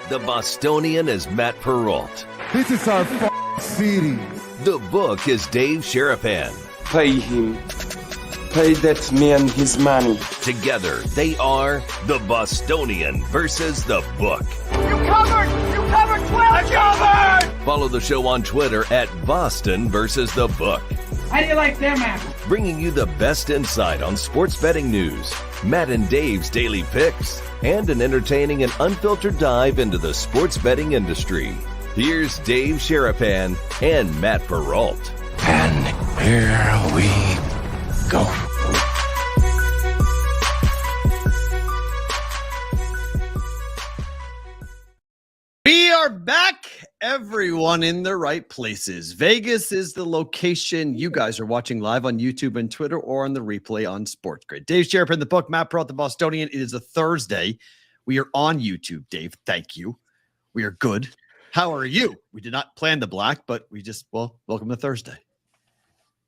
The Bostonian is Matt Perrault. This is our city. The book is Dave Sharapan. Pay him. Pay that man his money. Together, they are the Bostonian versus the book. You covered 12. I covered. Follow the show on Twitter at Boston versus the book. How do you like them apples? Bringing you the best insight on sports betting news, Matt and Dave's daily picks, and an entertaining and unfiltered dive into the sports betting industry. Here's Dave Sharapan and Matt Perrault. And here we go. We are back, everyone in the right places. Vegas is the location. You guys are watching live on YouTube and Twitter or on the replay on Sports Grid. Dave Sharapan, the book, Matt Perrault, the Bostonian. It is a Thursday. We are on YouTube, Dave. Thank you. We are good. How are you? We did not plan the black, but we just, welcome to Thursday.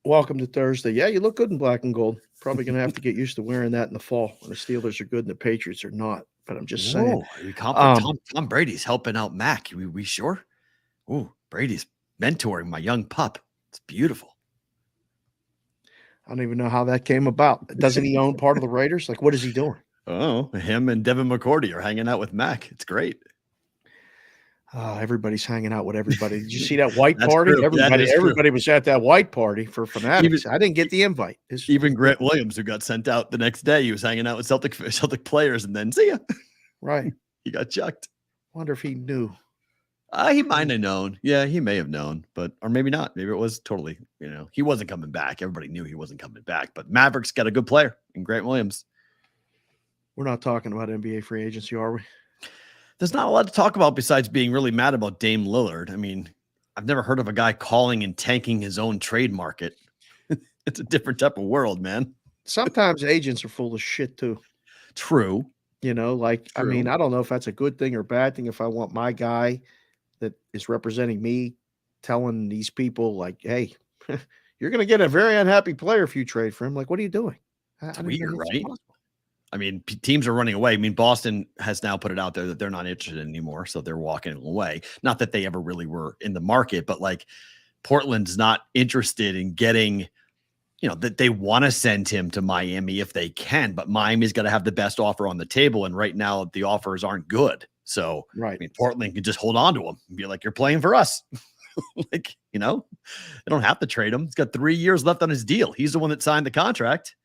Welcome to Thursday. Yeah, you look good in black and gold. Probably going to have to get used to wearing that in the fall when the Steelers are good and the Patriots are not. But I'm just saying. Tom Brady's helping out Mac. We sure? Oh, Brady's mentoring my young pup. It's beautiful. I don't even know how that came about. Doesn't he own part of the Raiders? Like, what is he doing? Oh, him and Devin McCourty are hanging out with Mac. It's great. Everybody's hanging out with everybody. Did you see that white party? True. Everybody was at that white party for Fanatics. I didn't get the invite. Even Grant Williams, who got sent out the next day, he was hanging out with Celtic players, and then see ya. Right. He got chucked. Wonder if he knew. He might have known. Yeah, he may have known, or maybe not. Maybe it was totally, he wasn't coming back. Everybody knew he wasn't coming back, but Mavericks got a good player in Grant Williams. We're not talking about NBA free agency, are we? There's not a lot to talk about besides being really mad about Dame Lillard. I mean, I've never heard of a guy calling and tanking his own trade market. It's a different type of world, man. Sometimes agents are full of shit too. True. True. I mean, I don't know if that's a good thing or bad thing. If I want my guy that is representing me telling these people like, hey, you're going to get a very unhappy player if you trade for him. Like, what are you doing? It's weird, right? I mean, teams are running away. I mean, Boston has now put it out there that they're not interested anymore, so they're walking away. Not that they ever really were in the market, but Portland's not interested in getting, that they want to send him to Miami if they can, but Miami's got to have the best offer on the table, and right now the offers aren't good. So, right. I mean, Portland can just hold on to him and be like, "You're playing for us." They don't have to trade him. He's got 3 years left on his deal. He's the one that signed the contract.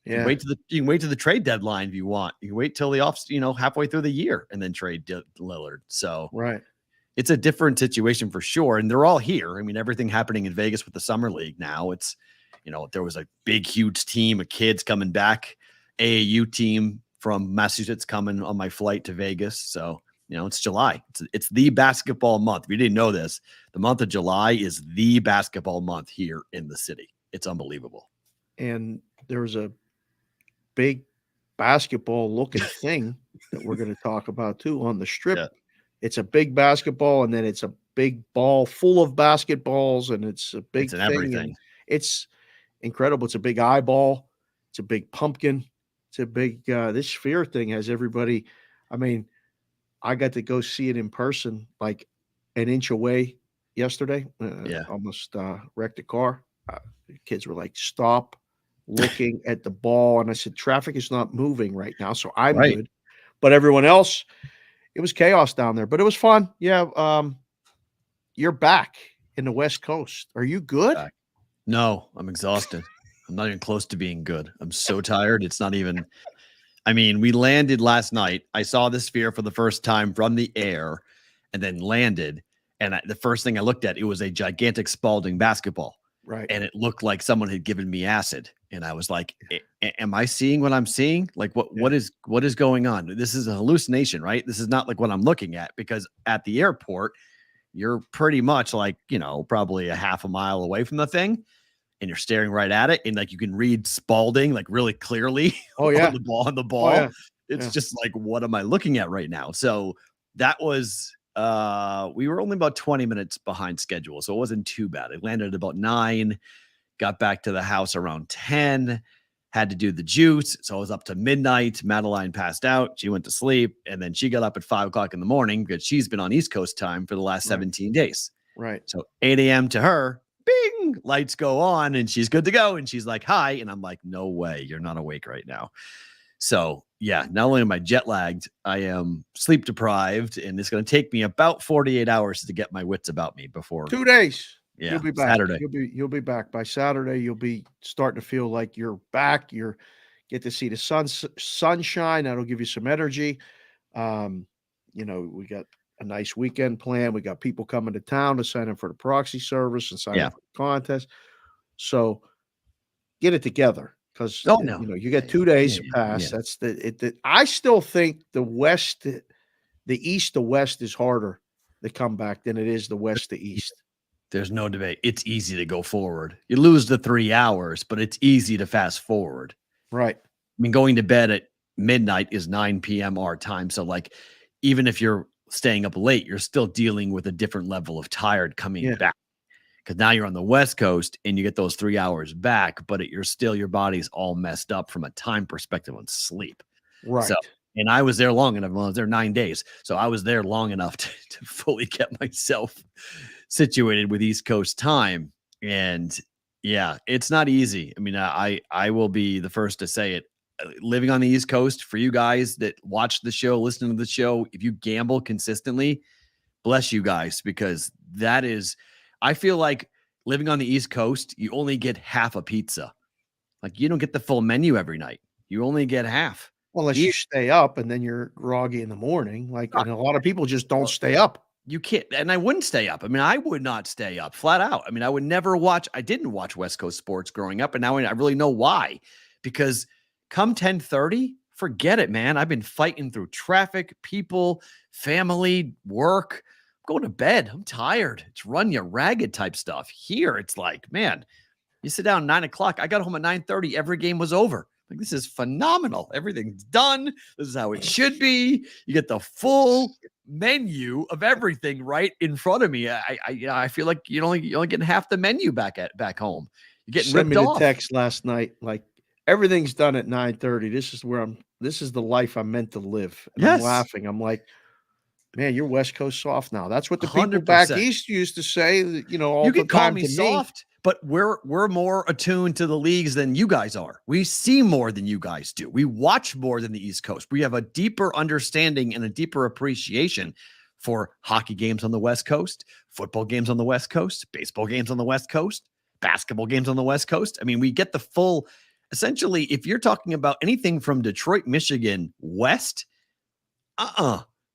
Yeah. You can wait to the trade deadline if you want. You can wait till the halfway through the year and then trade Lillard. So right, it's a different situation for sure. And they're all here. I mean, everything happening in Vegas with the summer league now. It's there was a big, huge team of kids coming back, AAU team from Massachusetts coming on my flight to Vegas. So it's July. It's the basketball month. If you didn't know this, the month of July is the basketball month here in the city. It's unbelievable. And there was a big basketball looking thing that we're going to talk about too on the strip. Yeah. It's a big basketball, and then it's a big ball full of basketballs, and it's a big thing. Everything. It's incredible. It's a big eyeball. It's a big pumpkin. It's a big this sphere thing has everybody. I mean, I got to go see it in person, like an inch away yesterday. Almost wrecked a car. The kids were like, "Stop looking at the ball." And I said, traffic is not moving right now, so I'm good. But everyone else, it was chaos down there. But it was fun. Yeah. You're back in the West Coast. Are you good? No, I'm exhausted. I'm not even close to being good. I'm so tired. It's not even. I mean, we landed last night. I saw the Sphere for the first time from the air and then landed. And the first thing I looked at, it was a gigantic Spalding basketball. Right. And it looked like someone had given me acid. And I was like, am I seeing what I'm seeing? Like what is going on? This is a hallucination, right? This is not like what I'm looking at, because at the airport, you're pretty much like, probably a half a mile away from the thing, and you're staring right at it. And like, you can read Spalding like really clearly on the ball. Oh, yeah. It's just like, what am I looking at right now? So that was, we were only about 20 minutes behind schedule, so it wasn't too bad. I landed at about 9, got back to the house around 10, had to do the juice. So I was up to midnight. Madeline passed out. She went to sleep. And then she got up at 5 o'clock in the morning because she's been on East Coast time for the last 17 days. Right. So 8 a.m. to her, bing, lights go on and she's good to go. And she's like, hi. And I'm like, no way. You're not awake right now. So yeah, not only am I jet lagged, I am sleep deprived, and it's going to take me about 48 hours to get my wits about me before 2 days. Yeah, You'll be back. Saturday. You'll be back by Saturday. You'll be starting to feel like you're back. Get to see the sunshine. That'll give you some energy. We got a nice weekend plan. We got people coming to town to sign up for the proxy service and sign up for the contest. So get it together. Because you get 2 days pass. Yeah. That's I still think the east to west is harder to come back than it is the west to east. There's no debate. It's easy to go forward. You lose the 3 hours, but it's easy to fast forward. Right. I mean, going to bed at midnight is 9 p.m. our time. So like, even if you're staying up late, you're still dealing with a different level of tired coming back. Because now you're on the West Coast and you get those 3 hours back, but your body's all messed up from a time perspective on sleep. Right. So, and I was there long enough. Well, I was there 9 days. So I was there long enough to fully get myself situated with East Coast time. And yeah, it's not easy. I mean, I will be the first to say it. Living on the East Coast, for you guys that watch the show, listen to the show, if you gamble consistently, bless you guys, because that is... I feel like living on the East Coast, you only get half a pizza. Like you don't get the full menu every night. You only get half. Well, unless you stay up and then you're groggy in the morning. And a lot of people just don't stay up. You can't. And I wouldn't stay up. I mean, I would not stay up flat out. I mean, I would never watch. I didn't watch West Coast sports growing up. And now I really know why. Because come 10:30, forget it, man. I've been fighting through traffic, people, family, work. Going to bed. I'm tired. It's run you ragged type stuff. Here, it's like, man, you sit down 9 o'clock. I got home at 9:30. Every game was over. Like, this is phenomenal. Everything's done. This is how it should be. You get the full menu of everything right in front of me. I feel like you're only getting half the menu back home. You're getting ripped off. Sent me the text last night. Like, everything's done at 9:30. This is the life I'm meant to live. And I'm laughing. I'm like, man, you're West Coast soft now. That's what the people 100%. Back east used to say. All you the can call time me to soft, but we're more attuned to the leagues than you guys are. We see more than you guys do. We watch more than the East Coast. We have a deeper understanding and a deeper appreciation for hockey games on the West Coast, football games on the West Coast, baseball games on the West Coast, basketball games on the West Coast. I mean, we get the full. Essentially, if you're talking about anything from Detroit, Michigan, west,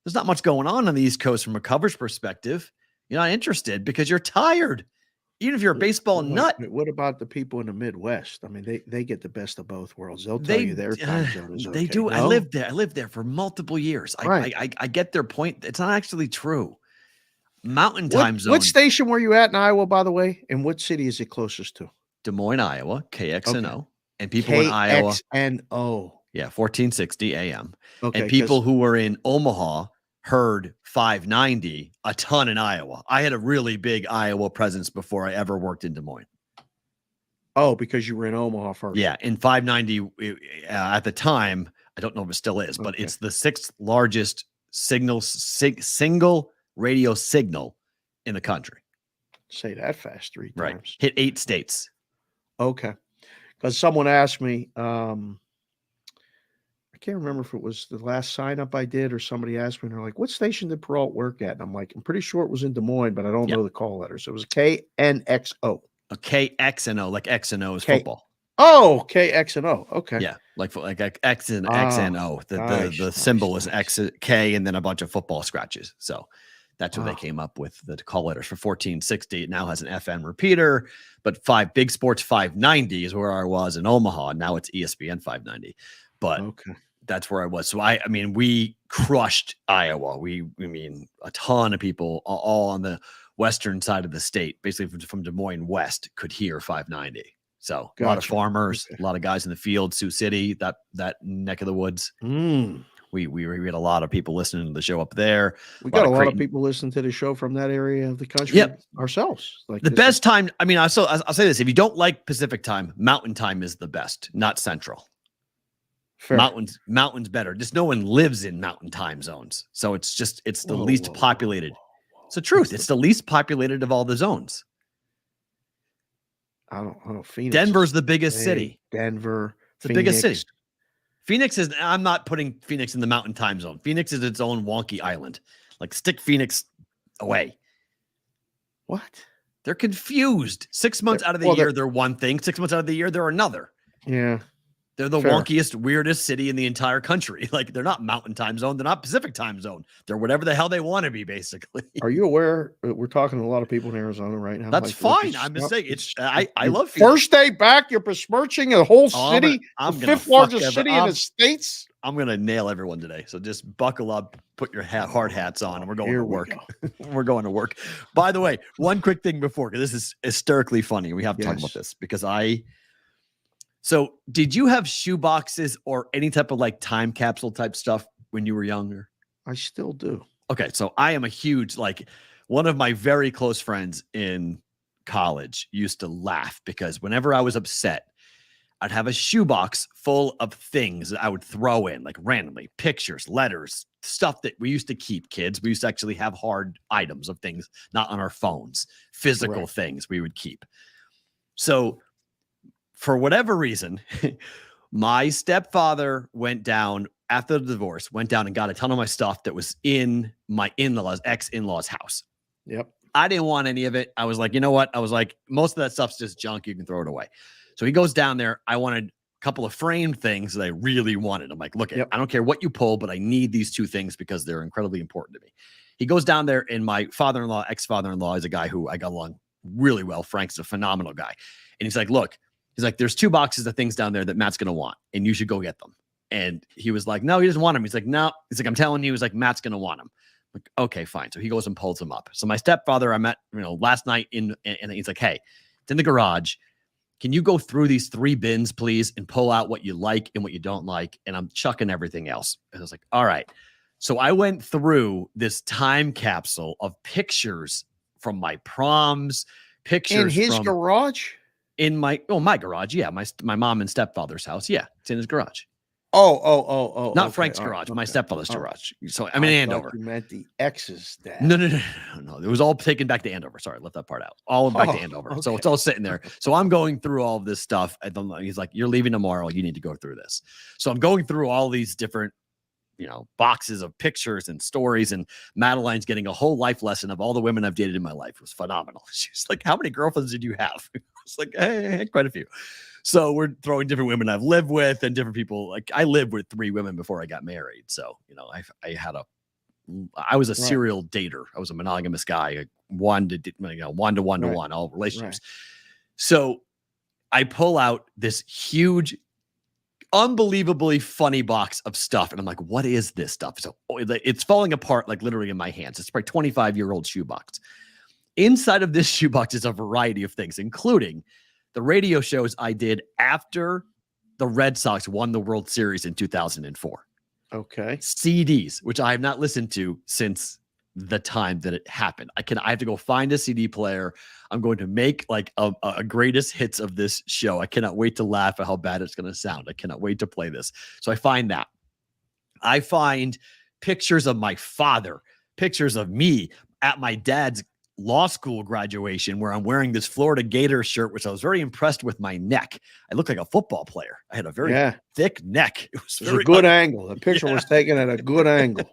there's not much going on the East Coast from a coverage perspective. You're not interested because you're tired. Even if you're a baseball nut. What about the people in the Midwest? I mean, they get the best of both worlds. They'll tell you their time zone is okay. They do. No? I lived there for multiple years. Right. I get their point. It's not actually true. Mountain time zone. What station were you at in Iowa, by the way? And what city is it closest to? Des Moines, Iowa, KXNO. Okay. And people in Iowa. KXNO. Yeah, 1460 AM. Okay, and people who were in Omaha heard 590 a ton in Iowa. I had a really big Iowa presence before I ever worked in Des Moines. Oh, because you were in Omaha first. Yeah, in 590 at the time, I don't know if it still is, but it's the 6th largest single radio signal in the country. Say that fast 3 times. Right. Hit 8 states. Okay. Because someone asked me, I can't remember if it was the last sign up I did or somebody asked me, and they're like, what station did Perrault work at? And I'm like, I'm pretty sure it was in Des Moines, but I don't know the call letters. It was KNXO. A KXNO, like X and O is football. Oh, KXNO. Okay. Yeah, like X and XNO. The symbol is X, K, and then a bunch of football scratches. So that's where they came up with the call letters for 1460. It now has an FM repeater, but Big Sports 590 is where I was in Omaha. Now it's ESPN 590. But that's where I was. So I mean, we crushed Iowa. We mean a ton of people all on the western side of the state, basically from Des Moines west, could hear 590. So a lot of farmers, a lot of guys in the field, Sioux City, that neck of the woods. We had a lot of people listening to the show up there. We got a lot of people listening to the show from that area of the country ourselves. Like the best time. I mean, I'll say this: if you don't like Pacific time, Mountain time is the best, not Central. Fair. Mountains better. Just no one lives in Mountain time zones, so it's the least populated. It's the truth. It's the least populated of all the zones. I don't. Phoenix. Denver's the biggest city. Denver. It's the biggest city. Phoenix is, I'm not putting Phoenix in the Mountain time zone. Phoenix is its own wonky island. Like, stick Phoenix away. What? They're confused. 6 months out of the year, they're one thing. 6 months out of the year, they're another. Yeah. They're the wonkiest, weirdest city in the entire country. Like, they're not Mountain time zone. They're not Pacific time zone. They're whatever the hell they want to be, basically. Are you aware we're talking to a lot of people in Arizona right now? That's fine. I'm just saying. I love Phoenix. First day back, you're besmirching a whole city, the fifth largest city in the States. I'm going to nail everyone today. So just buckle up, put your hard hats on, and we're going to work. We're going to work. By the way, one quick thing before, because this is hysterically funny. We have to talk about this because So did you have shoe boxes or any type of like time capsule type stuff when you were younger? I still do. Okay. So I am a huge, like, one of my very close friends in college used to laugh because whenever I was upset, I'd have a shoebox full of things that I would throw in, like randomly, pictures, letters, stuff that we used to keep, kids. We used to actually have hard items of things, not on our phones, physical things we would keep. So for whatever reason, my stepfather went down after the divorce, went down and got a ton of my stuff that was in my ex-in-law's house. Yep. I didn't want any of it. I was like, you know what? I was like, most of that stuff's just junk. You can throw it away. So he goes down there. I wanted a couple of framed things that I really wanted. I'm like, look, I don't care what you pull, but I need these two things because they're incredibly important to me. He goes down there, and my father-in-law, ex-father-in-law, is a guy who I got along really well. Frank's a phenomenal guy. And he's like, look, there's 2 boxes of things down there that Matt's going to want, and you should go get them. And he was like, no, he doesn't want them. He's like, no. He's like, I'm telling you, he's like, Matt's going to want them. I'm like, okay, fine. So he goes and pulls them up. So my stepfather, I met, last night and he's like, hey, it's in the garage. Can you go through these 3 bins, please, and pull out what you like and what you don't like? And I'm chucking everything else. And I was like, all right. So I went through this time capsule of pictures from my proms, pictures in his garage. In my garage, yeah, my mom and stepfather's house, yeah, it's in his garage. Oh, not Frank's garage, my stepfather's garage. So I'm in Andover. You meant the ex's dad. No. It was all taken back to Andover. Sorry, left that part out. All back to Andover. Okay. So it's all sitting there. So I'm going through all of this stuff. And he's like, "You're leaving tomorrow. You need to go through this." So I'm going through all these different, boxes of pictures and stories. And Madeline's getting a whole life lesson of all the women I've dated in my life. It was phenomenal. She's like, "How many girlfriends did you have?" It's like, hey, quite a few. So we're throwing different women I've lived with and different people. Like, I lived with 3 women before I got married. So, I was a serial dater. I was a monogamous guy. One to one, all relationships. Right. So I pull out this huge, unbelievably funny box of stuff. And I'm like, what is this stuff? So it's falling apart, like literally in my hands. It's probably 25-year-old shoebox. Inside of this shoebox is a variety of things, including the radio shows I did after the Red Sox won the World Series in 2004. Okay. CDs, which I have not listened to since the time that it happened. I have to go find a CD player. I'm going to make like a greatest hits of this show. I cannot wait to laugh at how bad it's going to sound. I cannot wait to play this. So I find that. I find pictures of my father, pictures of me at my dad's law school graduation, where I'm wearing this Florida Gator shirt, which I was very impressed with my neck. I looked like a football player. I had a very thick neck. It was a good angle. The picture was taken at a good angle.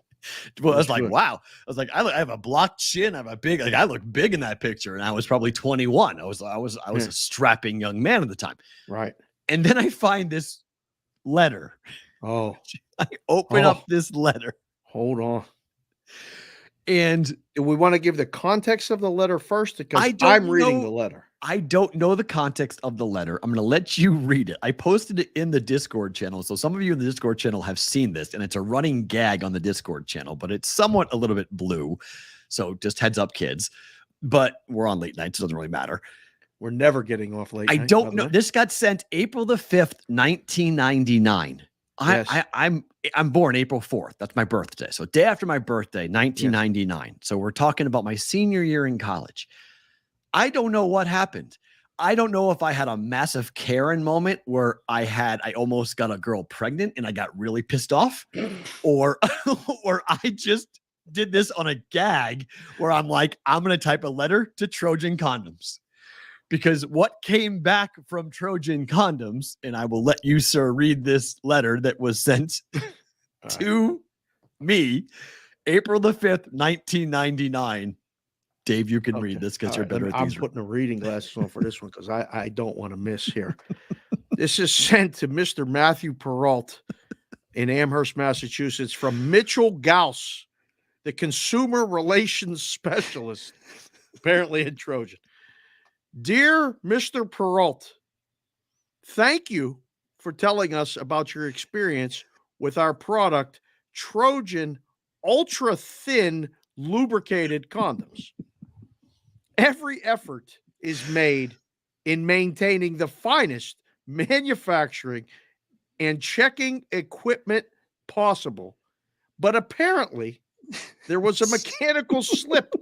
Well, I was like, wow. I was like, I have a blocked chin. I have a big, I look big in that picture. And I was probably 21. I was a strapping young man at the time. Right. And then I find this letter. Oh. I open up this letter. Hold on. And we want to give the context of the letter first, because I'm reading the letter. I don't know the context of the letter. I'm going to let you read it. I posted it in the Discord channel. So some of you in the Discord channel have seen this, and it's a running gag on the Discord channel, but it's somewhat a little bit blue. So just heads up, kids. But we're on late nights. So it doesn't really matter. We're never getting off late night. I don't know. This got sent April the 5th, 1999. Yes. I'm born April 4th. That's my birthday. So day after my birthday, 1999. Yes. So we're talking about my senior year in college. I don't know what happened. I don't know if I had a massive Karen moment where I almost got a girl pregnant and I got really pissed off, or I just did this on a gag where I'm like, I'm going to type a letter to Trojan Condoms. Because what came back from Trojan Condoms, and I will let you, sir, read this letter that was sent to me, April the 5th, 1999. Dave, you can read this because you're better at these. I'm putting the reading glasses on for this one because I don't want to miss here. This is sent to Mr. Matthew Perrault in Amherst, Massachusetts, from Mitchell Gauss, the consumer relations specialist, apparently in Trojan. Dear Mr. Perrault, thank you for telling us about your experience with our product, Trojan Ultra Thin Lubricated Condoms. Every effort is made in maintaining the finest manufacturing and checking equipment possible. But apparently, there was a mechanical slip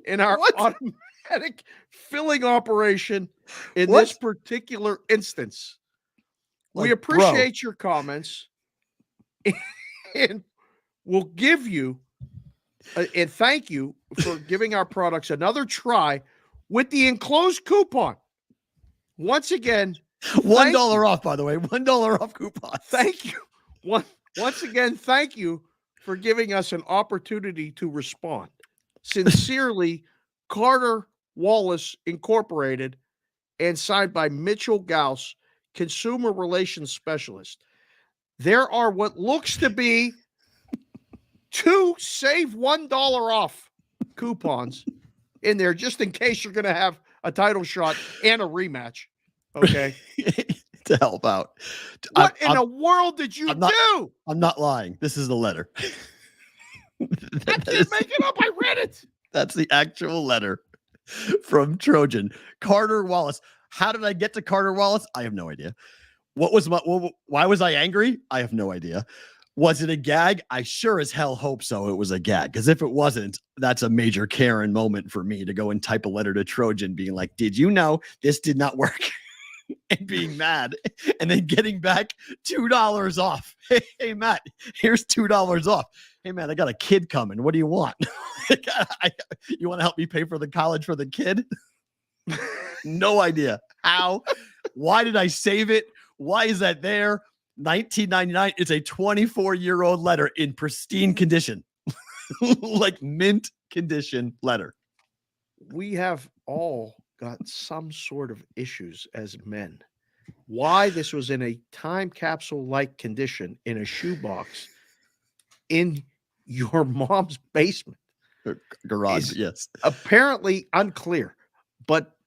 in our automatic filling operation in this particular instance. We appreciate your comments and we'll give you and thank you for giving our products another try with the enclosed coupon. Once again, $1 off, by the way, $1 off coupon. Thank you. Once again, thank you for giving us an opportunity to respond. Sincerely, Carter Wallace Incorporated, and signed by Mitchell Gauss, Consumer Relations Specialist. There are what looks to be 2 save $1 off coupons in there, just in case you're going to have a title shot and a rematch. Okay. To help out. What in the world did you do? I'm not lying. This is the letter. I didn't make it up. I read it. That's the actual letter from Trojan. Carter Wallace. How did I get to Carter Wallace? I have no idea. Why was I angry? I have no idea. Was it a gag? I sure as hell hope so. It was a gag. Because if it wasn't, that's a major Karen moment for me to go and type a letter to Trojan being like, did you know this did not work? And being mad and then getting back $2 off. Hey, Matt, here's $2 off. Hey, man, I got a kid coming. What do you want? You want to help me pay for the college for the kid? No idea. How? Why did I save it? Why is that there? 1999. It's a 24-year-old letter in pristine condition. Like mint condition letter. We have all got some sort of issues as men. Why this was in a time capsule-like condition in a shoebox in your mom's basement. Garage, yes. Apparently unclear, but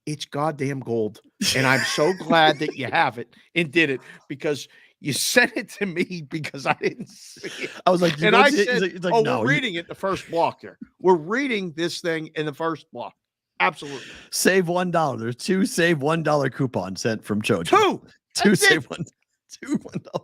it's goddamn gold. And I'm so glad that you have it and did it, because you sent it to me because I didn't see it. I was like, and I said, he's like, no, we're reading it the first block here. We're reading this thing in the first block. Absolutely. Save $1. There's 2 save $1 coupons sent from Trojan. 2 save $1. $1.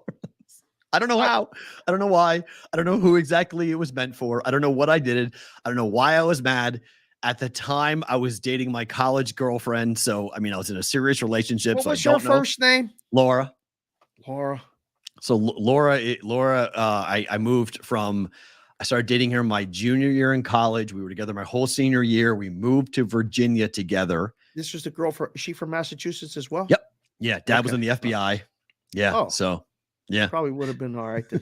I don't know how. I don't know why. I don't know who exactly it was meant for. I don't know what I did. I don't know why I was mad. At the time, I was dating my college girlfriend. So, I mean, I was in a serious relationship. What was your first name? Laura. So Laura, I moved from, I started dating her my junior year in college. We were together my whole senior year. We moved to Virginia together. This was the girl is she from Massachusetts as well? Yep. Yeah. Dad was in the FBI. Yeah. Oh. So, yeah. Probably would have been all right. Good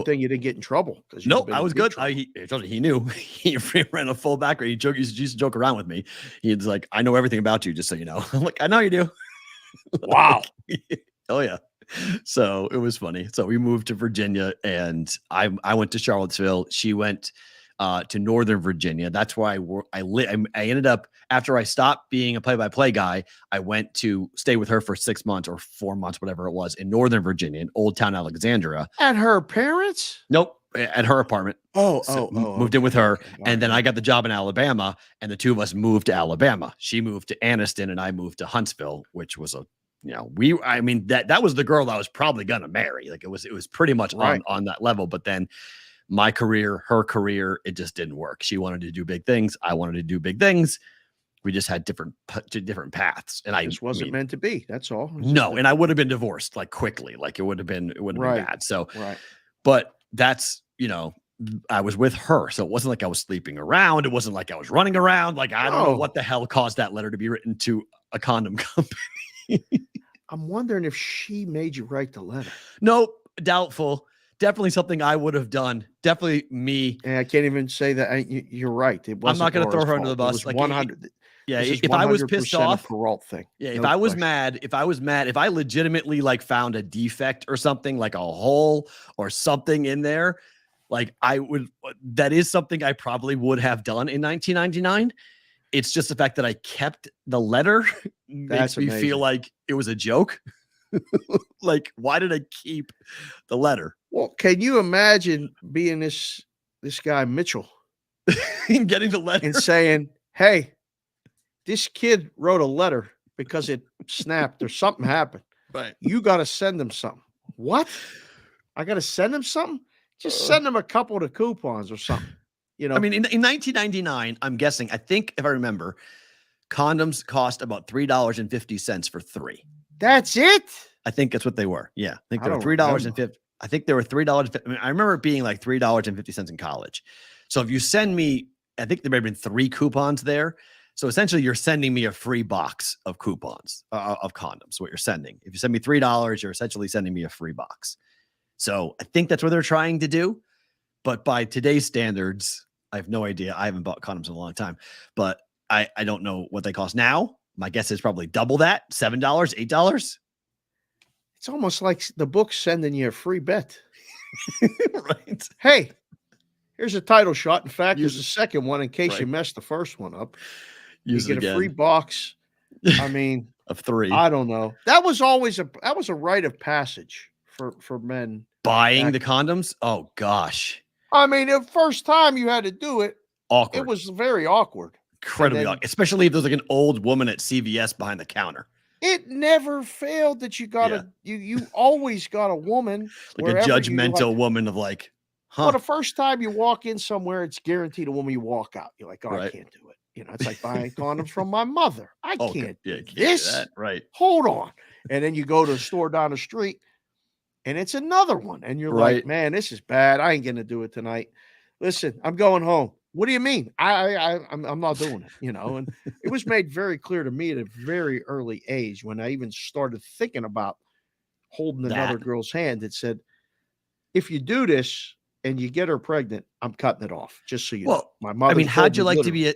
thing you didn't get in trouble. Nope, I was good. He knew. He ran a full background. He used to joke around with me. He's like, I know everything about you, just so you know. I'm like, I know you do. Wow. Oh, yeah. So it was funny. So we moved to Virginia, and I went to Charlottesville. She went to Northern Virginia. That's why I ended up, after I stopped being a play-by-play guy, I went to stay with her for 6 months or 4 months, whatever it was, in Northern Virginia, in Old Town Alexandria. At her parents? Nope. At her apartment. Moved in with her. Okay. And then I got the job in Alabama, and the two of us moved to Alabama. She moved to Anniston, and I moved to Huntsville, which was a I mean, that was the girl that I was probably going to marry. Like it was pretty much on that level. But then my career, her career, it just didn't work. She wanted to do big things. I wanted to do big things. We just had different paths. And This wasn't meant to be. That's all. No. And I would have been divorced like quickly. Like it would have been bad. So, but that's, I was with her. So it wasn't like I was sleeping around. It wasn't like I was running around. Like, I don't know what the hell caused that letter to be written to a condom company. I'm wondering if she made you write the letter. Nope. Doubtful. Definitely something I would have done. Definitely me. And I can't even say that. You're right. I'm not going to throw her under the bus. Like 100. Yeah. If I was pissed off, Perrault thing. Yeah. If I was mad, if I legitimately like found a defect or something, like a hole or something in there, like that is something I probably would have done in 1999. It's just the fact that I kept the letter makes me feel like it was a joke. Like, why did I keep the letter? Well, can you imagine being this guy Mitchell and getting the letter and saying, "Hey, this kid wrote a letter because it snapped or something happened. Right. You got to send him something." What? I got to send him something? Just send him a couple of coupons or something. I mean, in 1999, I'm guessing, I think if I remember, condoms cost about $3.50 for 3. That's it? I think that's what they were. Yeah. I think they were $3.50. I think they were $3. I mean, I remember it being like $3.50 in college. So if you send me, I think there may have been 3 coupons there. So essentially you're sending me a free box of coupons of condoms, what you're sending. If you send me $3, you're essentially sending me a free box. So I think that's what they're trying to do. But by today's standards, I have no idea. I haven't bought condoms in a long time, but I don't know what they cost now. My guess is probably double that, $7, $8. It's almost like the book's sending you a free bet. Right. Hey, here's a title shot. In fact, there's a second one in case you messed the first one up. You get a free box. I mean, of 3. I don't know. That was always a rite of passage for men. Buying the condoms? Oh gosh. I mean, the first time you had to do it, awkward. It was very awkward. Incredibly awkward. Especially if there's like an old woman at CVS behind the counter. It never failed that you got you always got a woman. Like a judgmental woman of like, Well, the first time you walk in somewhere, it's guaranteed a woman you walk out. You're like, I can't do it. It's like buying condoms from my mother. I can't do this. That. Right. Hold on. And then you go to a store down the street and it's another one. And you're like, man, this is bad. I ain't going to do it tonight. Listen, I'm going home. What do you mean? I'm not doing it, and it was made very clear to me at a very early age when I even started thinking about holding another girl's hand. It said, if you do this and you get her pregnant, I'm cutting it off. Just so you know. My mother. I mean, how'd you like to be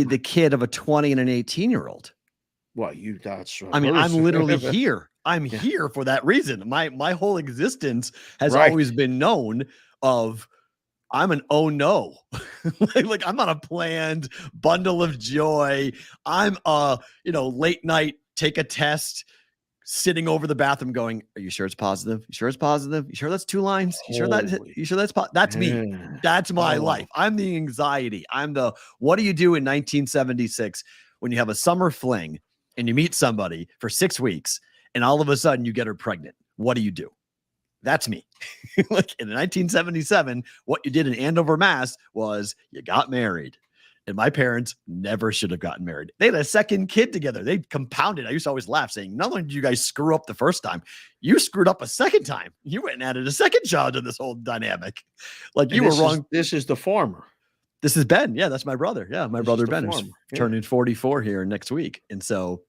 the kid of a 20 and an 18-year-old? Well, that's. I mean, I'm literally here. I'm here for that reason. My whole existence has always been known of. I'm an oh no, like I'm not a planned bundle of joy. I'm late night, take a test, sitting over the bathroom going, are you sure it's positive? You sure it's positive? You sure that's 2 lines? You sure that's me? That's my life. I'm the anxiety. I'm the, what do you do in 1976 when you have a summer fling and you meet somebody for 6 weeks and all of a sudden you get her pregnant? What do? That's me. Like in 1977, what you did in Andover, Mass was you got married. And my parents never should have gotten married. They had a second kid together. They compounded. I used to always laugh saying, not only did you guys screw up the first time, you screwed up a second time. You went and added a second child to this whole dynamic. Like you were wrong. This is the farmer. This is Ben. Yeah, that's my brother. Yeah, my brother Ben is turning 44 here next week. And so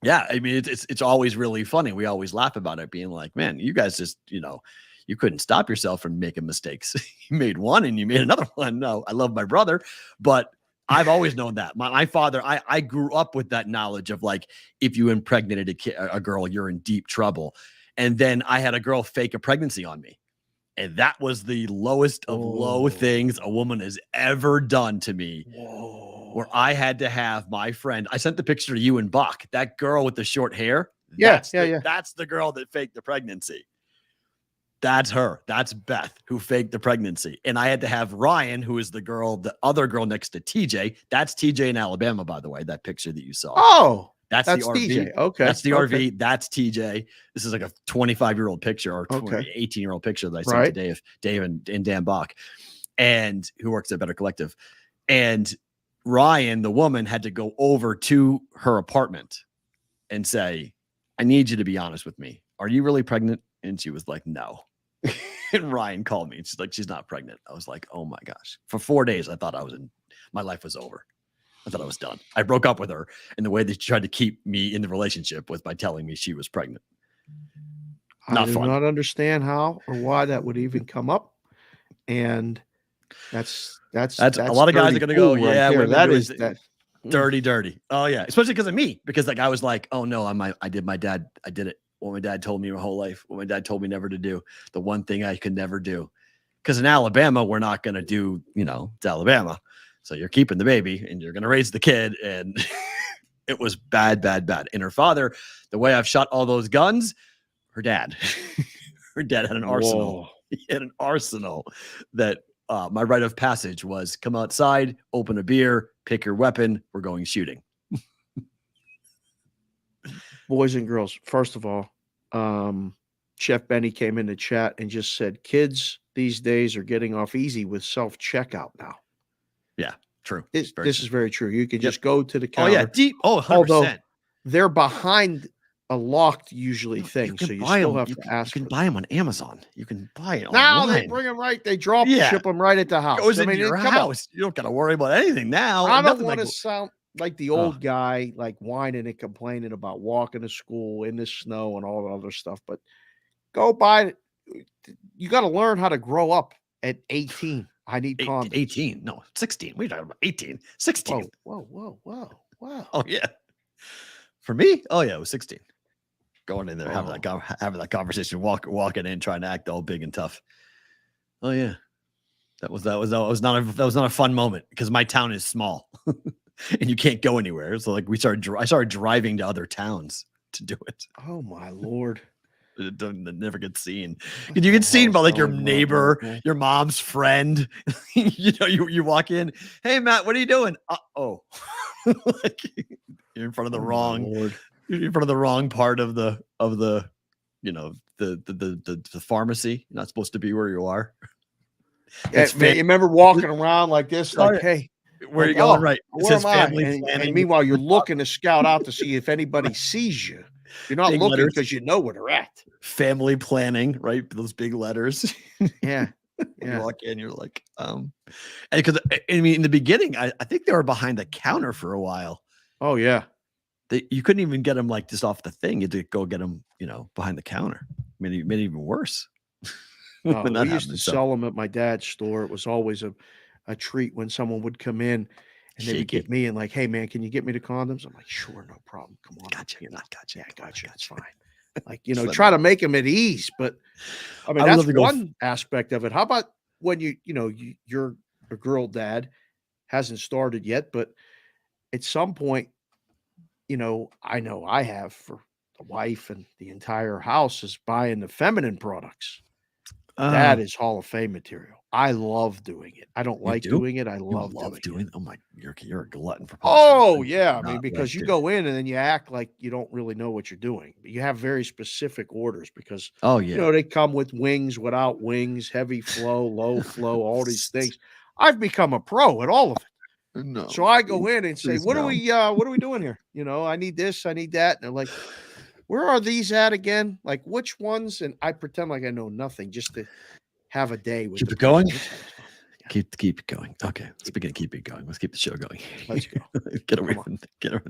yeah, I mean, it's always really funny. We always laugh about it being like, man, you guys just, you couldn't stop yourself from making mistakes. You made one and you made another one. No, I love my brother, but I've always known that. My father, I grew up with that knowledge of like, if you impregnated a girl, you're in deep trouble. And then I had a girl fake a pregnancy on me. And that was the lowest of low things a woman has ever done to me. Whoa. Where I had to have my friend, I sent the picture to you and Bach, that girl with the short hair. That's the girl that faked the pregnancy. That's her. That's Beth who faked the pregnancy. And I had to have Ryan, who is the other girl next to TJ. That's TJ in Alabama, by the way, that picture that you saw. Oh, That's the RV. TJ. Okay. That's the RV. That's TJ. This is like a 25-year-old picture or 18-year-old picture that I sent to Dave and Dan Bach, and who works at Better Collective. And Ryan, the woman, had to go over to her apartment and say, I need you to be honest with me. Are you really pregnant? And she was like, no. And Ryan called me and she's like, she's not pregnant. I was like, oh my gosh. For 4 days, I thought my life was over. I thought I was done. I broke up with her, and the way that she tried to keep me in the relationship was by telling me she was pregnant. I do not understand how or why that would even come up. And that's a lot of guys are going to go, yeah, that is that dirty. Oh yeah. Especially because of me, because like, I was like, oh no, I did it. What my dad told me my whole life, what my dad told me never to do, the one thing I could never do. Because in Alabama, we're not going to do, it's Alabama. So you're keeping the baby and you're going to raise the kid. And it was bad. And her father, the way I've shot all those guns, her dad had an arsenal. Whoa. He had an arsenal that my rite of passage was come outside, open a beer, pick your weapon. We're going shooting. Boys and girls, first of all, Chef Benny came in the chat and just said, kids these days are getting off easy with self-checkout now. Yeah, true. This is very true. You can just go to the counter. Oh, yeah. 100%. Although they're behind a locked usually thing, so you still have to ask. You can buy them on Amazon. You can buy it now. Online. They bring them right. They drop ship them right at the house. Goes into your house. You don't got to worry about anything now. I don't want to sound like the old guy, like whining and complaining about walking to school in the snow and all the other stuff. But go buy it. You got to learn how to grow up at 18. I need condoms. 18. No, 16. We're talking about 18. 16. Whoa. Oh, yeah. For me? Oh, yeah, it was 16. Going in there, having that conversation, walking in, trying to act all big and tough. Oh, yeah. That was not a fun moment because my town is small and you can't go anywhere. So like I started driving to other towns to do it. Oh my Lord. It never gets seen. You get seen by like your neighbor, your mom's friend. You walk in. Hey Matt, what are you doing? Like you're in front of the you're in front of the wrong part of the pharmacy. You're not supposed to be where you are. You remember walking around like this, like, hey, where are you going? Right. Where am I? And meanwhile, you're looking to scout out to see if anybody sees you. You're not big looking because you know where they're at. Family planning, right? Those big letters. Yeah. You walk in, you're like, and because I mean, in the beginning, I think they were behind the counter for a while. Oh yeah. You couldn't even get them like just off the thing. You had to go get them, behind the counter. I mean, it made it even worse. We used to sell them at my dad's store. It was always a treat when someone would come in and they would get me and like, hey man, can you get me the condoms? I'm like, sure, no problem. Come on. Gotcha. Yeah, gotcha. It's fine. Like, try to make them at ease. But I mean, that's one aspect of it. How about when you're a girl dad, hasn't started yet, but at some point, I know I have for the wife and the entire house is buying the feminine products. That is Hall of Fame material. I love doing it. I don't like doing it. I love doing it. Oh my, you're a glutton for punishment. Oh yeah. I mean, because you go in and then you act like you don't really know what you're doing. But you have very specific orders because they come with wings, without wings, heavy flow, low flow, all these things. I've become a pro at all of it. No. So I go in and say, what are we doing here? I need this, I need that. And they're like, where are these at again? Like which ones? And I pretend like I know nothing just to have a day with keep it going. Yeah. Keep it going. Okay. Speaking of keep it going, let's keep the show going. Let's go. Get away from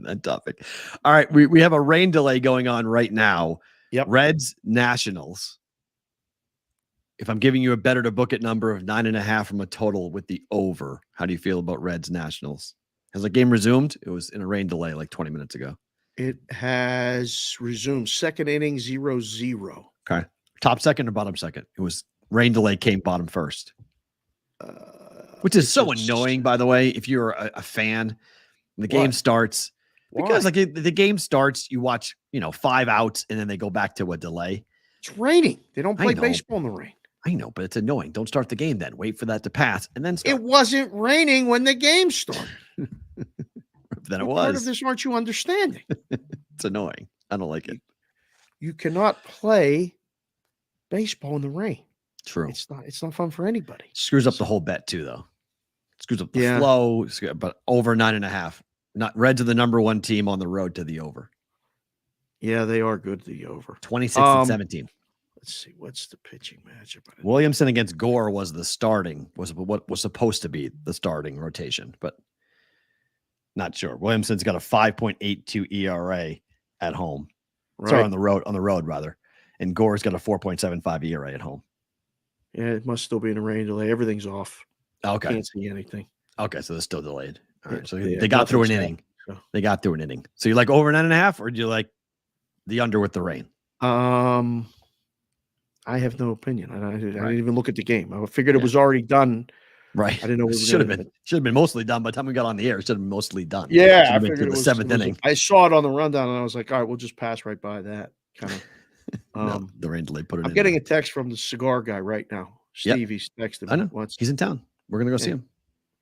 that topic. All right. We have a rain delay going on right now. Yep. Reds Nationals. If I'm giving you a better to book it number of 9.5 from a total with the over, how do you feel about Reds Nationals? Has the game resumed? It was in a rain delay like 20 minutes ago. It has resumed. Second inning, 0-0. Okay. Top second or bottom second? It was rain delay came bottom first. Which is so annoying, by the way, if you're a fan. The game starts. Because like the game starts, you watch, 5 outs, and then they go back to a delay. It's raining. They don't play baseball in the rain. I know, but it's annoying. Don't start the game then. Wait for that to pass and then start. It wasn't raining when the game started. than it What part of was. this aren't you understanding? It's annoying. I don't like it. You cannot play baseball in the rain. True. It's not fun for anybody. Screws up the whole bet too, though. Screws up the Yeah. flow. But over 9.5. Not Reds are the number one team on the road to the over. Yeah, they are good to the over. 26 and 17. Let's see. What's the pitching matchup? Williamson against Gore was what was supposed to be the starting rotation, but not sure. Williamson's got a 5.82 ERA at home. Right. Sorry, on the road rather. And Gore's got a 4.75 ERA at home. Yeah, it must still be in a rain delay. Everything's off. Okay. Can't see anything. Okay, so they're still delayed. All right. So Yeah, they got through an nothing's inning. so. They got through an inning. So you like over 9.5, or do you like the under with the rain? I have no opinion. I didn't Right. even look at the game. I figured it was already done. Right. I didn't know it should have been mostly done by the time we got on the air. It should have been mostly done. Yeah, I Should've been figured through it the was seventh inning. I saw it on the rundown, and I was like, all right, we'll just pass right by that. Kind of. No, the rain delay put it I'm in getting there. a text from the cigar guy right now. Yep. Steve, he's texting me. I know. Wants, He's in town. We're gonna go see him.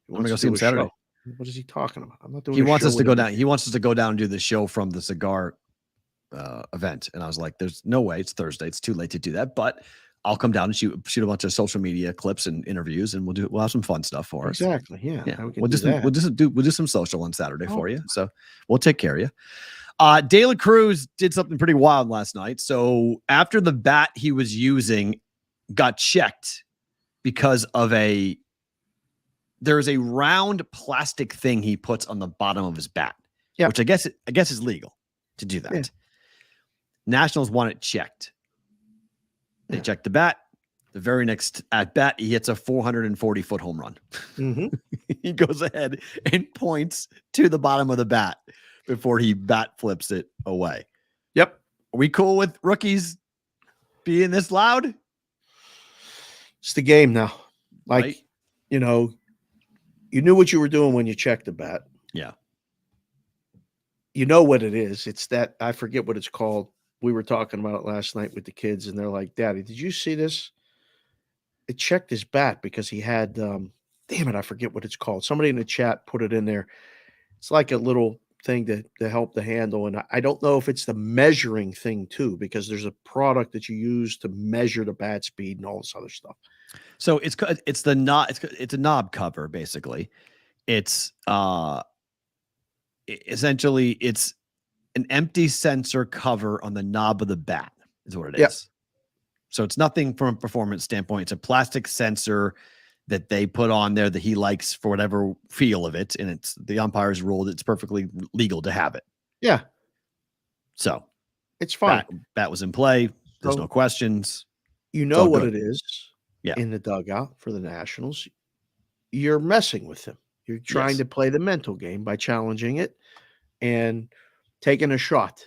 he I'm gonna wants go to see do him a Saturday. show. What is he talking about? I'm not doing He a wants show us to with go him. down. He wants us to go down and do the show from the cigar event. And I was like, there's no way. It's Thursday. It's too late to do that. But I'll come down and shoot a bunch of social media clips and interviews, and we'll have some fun stuff for us. Exactly. Yeah. Yeah. We can We'll do that. do some social on Saturday Oh. for you. So we'll take care of you. De La Cruz did something pretty wild last night. So after the bat he was using got checked because of there's a round plastic thing he puts on the bottom of his bat, which I guess is legal to do that. Yeah. Nationals want it checked. They check the bat. The very next at bat, he hits a 440-foot home run. Mm-hmm. He goes ahead and points to the bottom of the bat before he bat flips it away. Yep. Are we cool with rookies being this loud? It's the game now. Like, Right? you knew what you were doing when you checked the bat. Yeah. You know what it is. It's that, I forget what it's called. We were talking about it last night with the kids, and they're like, Daddy, did you see this? It checked his bat because he had, damn it, I forget what it's called. Somebody in the chat put it in there. It's like a little thing to help the handle. And I don't know if it's the measuring thing too, because there's a product that you use to measure the bat speed and all this other stuff. So it's the knob. It's a knob cover basically. It's essentially it's an empty sensor cover on the knob of the bat is what it is. Yep. So it's nothing from a performance standpoint. It's a plastic sensor that they put on there that he likes for whatever feel of it. And it's the umpires ruled it's perfectly legal to have it. Yeah. So It's fine. bat was in play. There's So- no questions. You know all what good. it is Yeah. in the dugout for the Nationals. You're messing with him. You're trying Yes. to play the mental game by challenging it and taking a shot.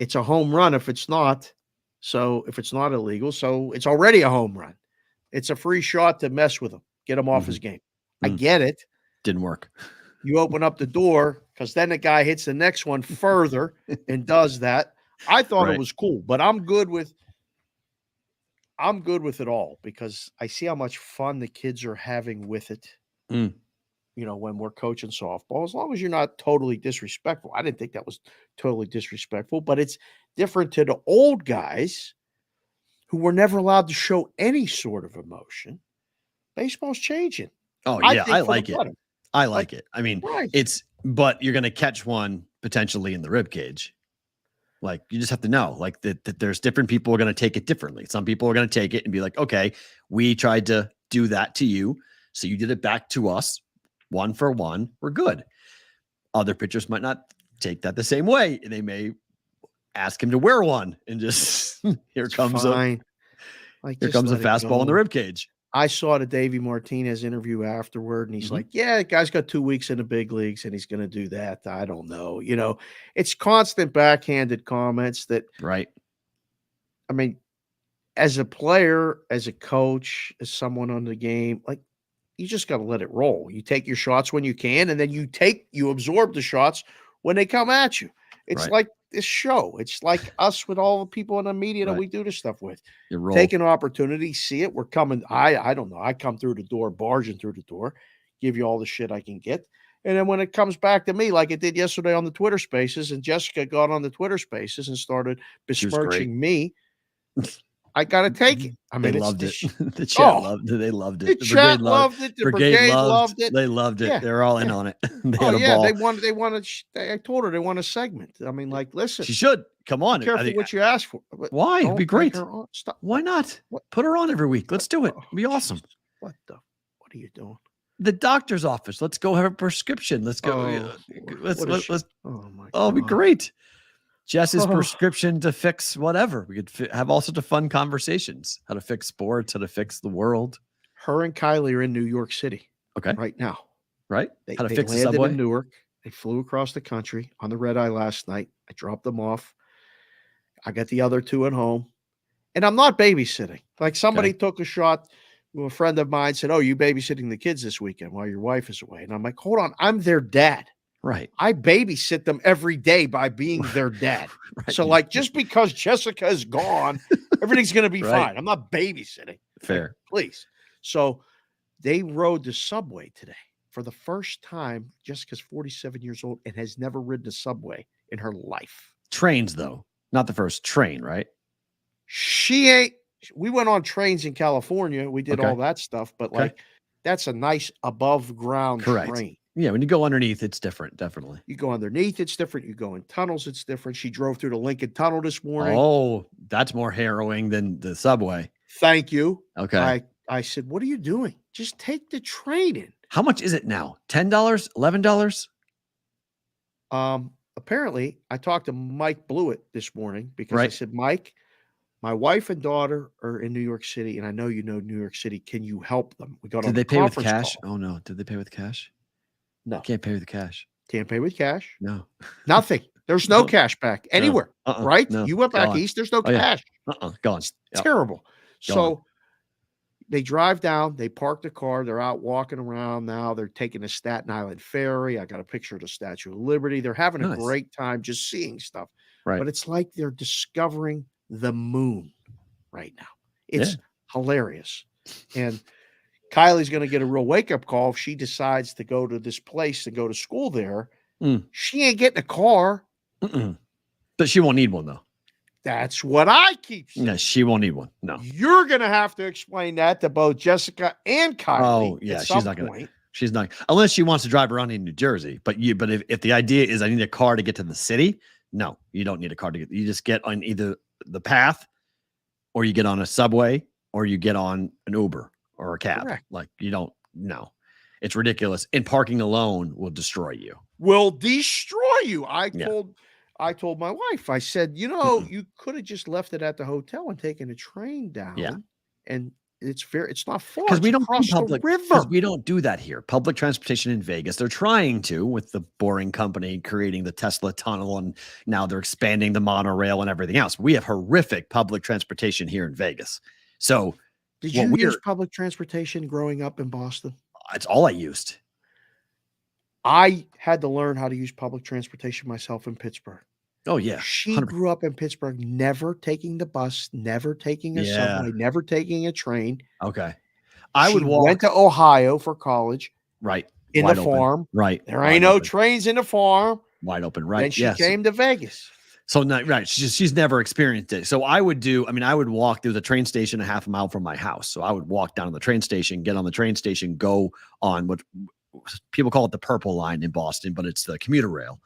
It's a home run if it's not. So if it's not illegal, so it's already a home run. It's a free shot to mess with him, get him off his game. I get it. Didn't work. You open up the door because then the guy hits the next one further and does that. I thought Right. it was cool, but I'm good with it all because I see how much fun the kids are having with it. Mm. When we're coaching softball, as long as you're not totally disrespectful. I didn't think that was totally disrespectful, but it's different to the old guys who were never allowed to show any sort of emotion. Baseball's changing. Oh I yeah, think I for the like it. better. I like it. I mean, Right. but you're going to catch one potentially in the rib cage. Like you just have to know like that there's different people are going to take it differently. Some people are going to take it and be like, okay, we tried to do that to you. So you did it back to us 1 for 1. We're good. Other pitchers might not take that the same way. And they may ask him to wear one and just here comes Fine. a Just let it fastball in the go. rib cage. I saw the Davey Martinez interview afterward, and he's Mhm. like, yeah, the guy's got 2 weeks in the big leagues and he's going to do that. I don't know. It's constant backhanded comments that, Right. I mean, as a player, as a coach, as someone on the game, like you just got to let it roll. You take your shots when you can, and then you absorb the shots when they come at you. It's Right. like this show. It's like us with all the people in the media that Right. we do this stuff with. You roll. Take an opportunity, see it. We're coming. I don't know. I come through the door, barging through the door, give you all the shit I can get. And then when it comes back to me, like it did yesterday on the Twitter Spaces, and Jessica got on the Twitter Spaces and started besmirching me, I got to take it. I mean, they it's loved it. The chat oh, loved it. They loved the it. chat loved it. The brigade loved it. They loved it. Yeah, They're all in yeah. on it. They Oh had a yeah, ball. they wanted. I told her they want a segment. I mean, like, listen, She should come on. be careful what you ask for. But Why? It'd be don't bring great. her on. Stop. Why not? What? Put her on every week. Let's do it. Oh, It'd be awesome. Jesus. What are you doing? The doctor's office. Let's go have a prescription. Let's go. Let's. Oh my. Oh, it'd be God. great. Jess's Oh. prescription to fix whatever. We could have all sorts of fun conversations. How to fix sports. How to fix the world. Her and Kylie are in New York City. Okay. Right now. Right. They How to fix the landed subway. in Newark. They flew across the country on the red eye last night. I dropped them off. I got the other two at home. And I'm not babysitting. Like somebody took a shot. A friend of mine said, "Oh, you babysitting the kids this weekend while your wife is away?" And I'm like, "Hold on, I'm their dad. Right. I babysit them every day by being their dad. Right. So, like, just because Jessica is gone, everything's going to be Right. fine. I'm not babysitting. Fair. Like, please." So they rode the subway today for the first time. Jessica's 47 years old and has never ridden a subway in her life. Trains, though. Not the first train, right? She ain't. We went on trains in California. We did all that stuff, but like that's a nice above ground train. Yeah, when you go underneath, it's different, definitely. You go underneath, it's different. You go in tunnels, it's different. She drove through the Lincoln Tunnel this morning. Oh, that's more harrowing than the subway. Thank you. Okay. I said, "What are you doing? Just take the train in." How much is it now? $10, $11? Apparently, I talked to Mike Blewett this morning because I said, "Mike, my wife and daughter are in New York City, and I know you know New York City. Can you help them?" We got Did on they a pay with conference cash? call. Oh no. Did they pay with cash? No. Can't pay with cash. Can't pay with cash. No. Nothing. There's no cash back anywhere. Right? No. You went back Gone. east. There's no Oh, yeah. cash. Gone. Yep. Terrible. Gone. So they drive down, they park the car, they're out walking around now. They're taking the Staten Island ferry. I got a picture of the Statue of Liberty. They're having a great time just seeing stuff. Right. But it's like they're discovering the moon right now. It's hilarious. And Kylie's going to get a real wake-up call if she decides to go to this place and go to school there. She ain't getting a car. But she won't need one, though. That's what I keep saying. No, she won't need one. No. You're going to have to explain that to both Jessica and Kylie. Oh, yeah. She's not going to. She's not. Unless she wants to drive around in New Jersey. But if the idea is I need a car to get to the city, no, you don't need a car to get. You just get on either the path, or you get on a subway, or you get on an Uber or a cab. Correct. Like you don't. No, it's ridiculous. And parking alone will destroy you. Will destroy you. I told my wife, I said, you could have just left it at the hotel and taken a train down. Yeah. And it's not far. Because we don't cross do public. the river. We don't do that here. Public transportation in Vegas. They're trying to with the Boring Company creating the Tesla tunnel, and now they're expanding the monorail and everything else. We have horrific public transportation here in Vegas. So, did you use public transportation growing up in Boston? It's all I used. I had to learn how to use public transportation myself in Pittsburgh. Oh, yeah. She 100%. grew up in Pittsburgh, never taking the bus, never taking a subway, never taking a train. Okay. She went to Ohio for college. Right. In Wide the open. farm. Right. There ain't no trains in the farm. Wide open. Right. Then she came to Vegas. So right. She's never experienced it. So I would walk. There was a train station a half a mile from my house. So I would walk down to the train station, get on the train station, go on what people call it the purple line in Boston, but it's the commuter rail.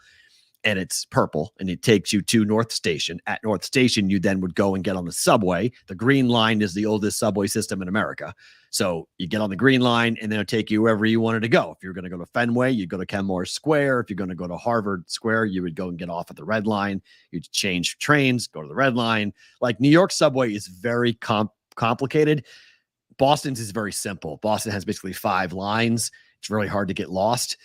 And it's purple, and it takes you to North Station. At North Station, you then would go and get on the subway. The green line is the oldest subway system in America. So you get on the green line, and then it'll take you wherever you wanted to go. If you're going to go to Fenway, you'd go to Kenmore Square. If you're going to go to Harvard Square, you would go and get off at the red line. You'd change trains, go to the red line. Like New York subway is very complicated. Boston's is very simple. Boston has basically 5 lines. It's really hard to get lost.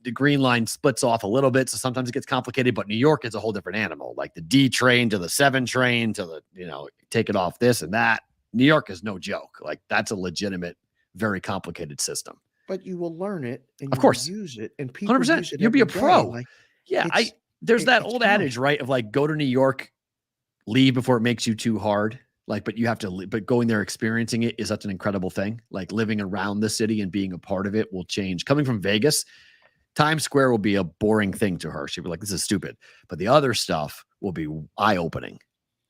The green line splits off a little bit, so sometimes it gets complicated, but New York is a whole different animal. Like the D train to the 7 train to the, take it off this and that. New York is no joke. Like that's a legitimate, very complicated system. But you will learn it and of course use it, and people 100%. use it. You'll be a every pro. day. There's that old adage, right? Of like, go to New York, leave before it makes you too hard. Like, but you have to, but going there, experiencing it is such an incredible thing. Like living around the city and being a part of it will change. Coming from Vegas, Times Square will be a boring thing to her. She'll be like, this is stupid. But the other stuff will be eye-opening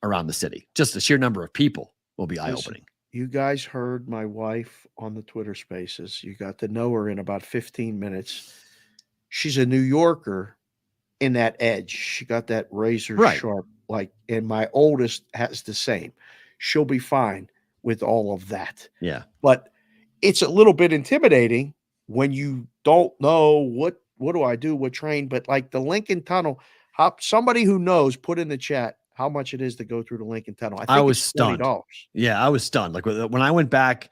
around the city. Just the sheer number of people will be eye-opening. You guys heard my wife on the Twitter Spaces. You got to know her in about 15 minutes. She's a New Yorker in that edge. She got that razor sharp, and my oldest has the same. She'll be fine with all of that. Yeah. But it's a little bit intimidating when you don't know what do I do, what train, but like the Lincoln Tunnel, somebody who knows, put in the chat how much it is to go through the Lincoln Tunnel. I think was it's stunned. $20. Yeah, I was stunned. Like when I went back,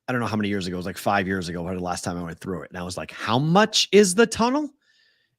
I don't know how many years ago, it was like 5 years ago, the last time I went through it. And I was like, how much is the tunnel?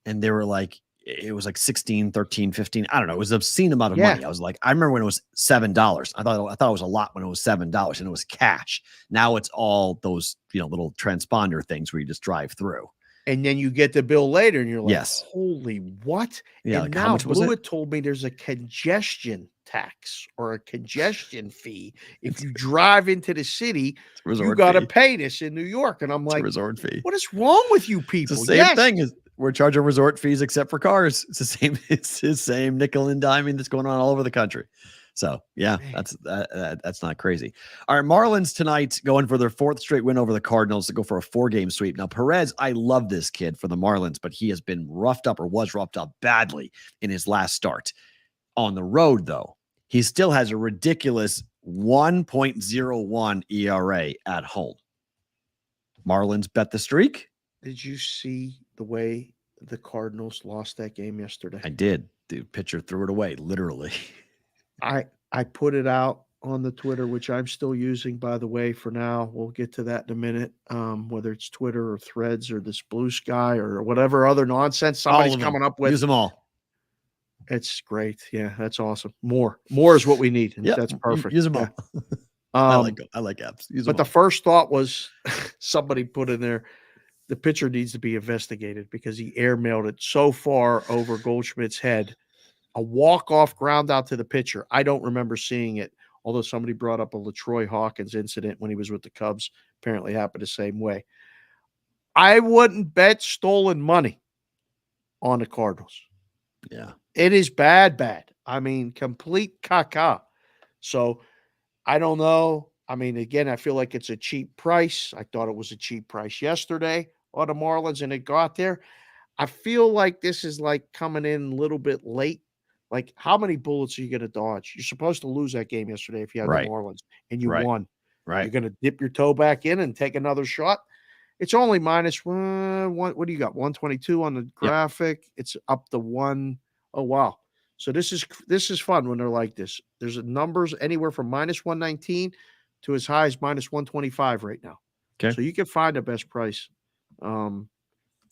And they were like, it was like 16, 13, 15. I don't know. It was an obscene amount of money. I was like, I remember when it was $7. I thought it was a lot when it was $7 and it was cash. Now it's all those, little transponder things where you just drive through. And then you get the bill later and you're like, yes. Holy what? Yeah. And like, now Blewett told me there's a congestion tax or a congestion fee. If you drive into the city, you got to pay this in New York. And I'm like, resort fee. What is wrong with you people? It's the same thing as we're charging resort fees except for cars. It's the same. It's the same nickel and diming that's going on all over the country. So yeah, that's not crazy. All right, Marlins tonight going for their 4th straight win over the Cardinals to go for a 4-game sweep. Now Perez, I love this kid for the Marlins, but he has been was roughed up badly in his last start. On the road, though, he still has a ridiculous 1.01 ERA at home. Marlins bet the streak. Did you see the way the Cardinals lost that game yesterday? I did. The pitcher threw it away, literally. I put it out on the Twitter, which I'm still using, by the way, for now. We'll get to that in a minute, whether it's Twitter or Threads or this Blue Sky or whatever other nonsense somebody's coming up with. Use them all. It's great. Yeah, that's awesome. More is what we need. Yeah, that's perfect. Use them all. I like apps. But the first thought was somebody put in there, the pitcher needs to be investigated because he airmailed it so far over Goldschmidt's head. A walk-off ground out to the pitcher. I don't remember seeing it, although somebody brought up a LaTroy Hawkins incident when he was with the Cubs. Apparently happened the same way. I wouldn't bet stolen money on the Cardinals. Yeah. It is bad. I mean, complete caca. So I don't know. I mean, again, I feel like it's a cheap price. I thought it was a cheap price yesterday on the Marlins, and it got there. I feel like this is like coming in a little bit late. Like, how many bullets are you going to dodge? You're supposed to lose that game yesterday if you had the Marlins, and you won. Right. You're going to dip your toe back in and take another shot. It's only minus one. What do you got? 122 on the graphic. Yep. It's up to 1. Oh, wow. So this is fun when they're like this. There's numbers anywhere from minus 119 to as high as minus 125 right now. Okay. So you can find the best price. Dog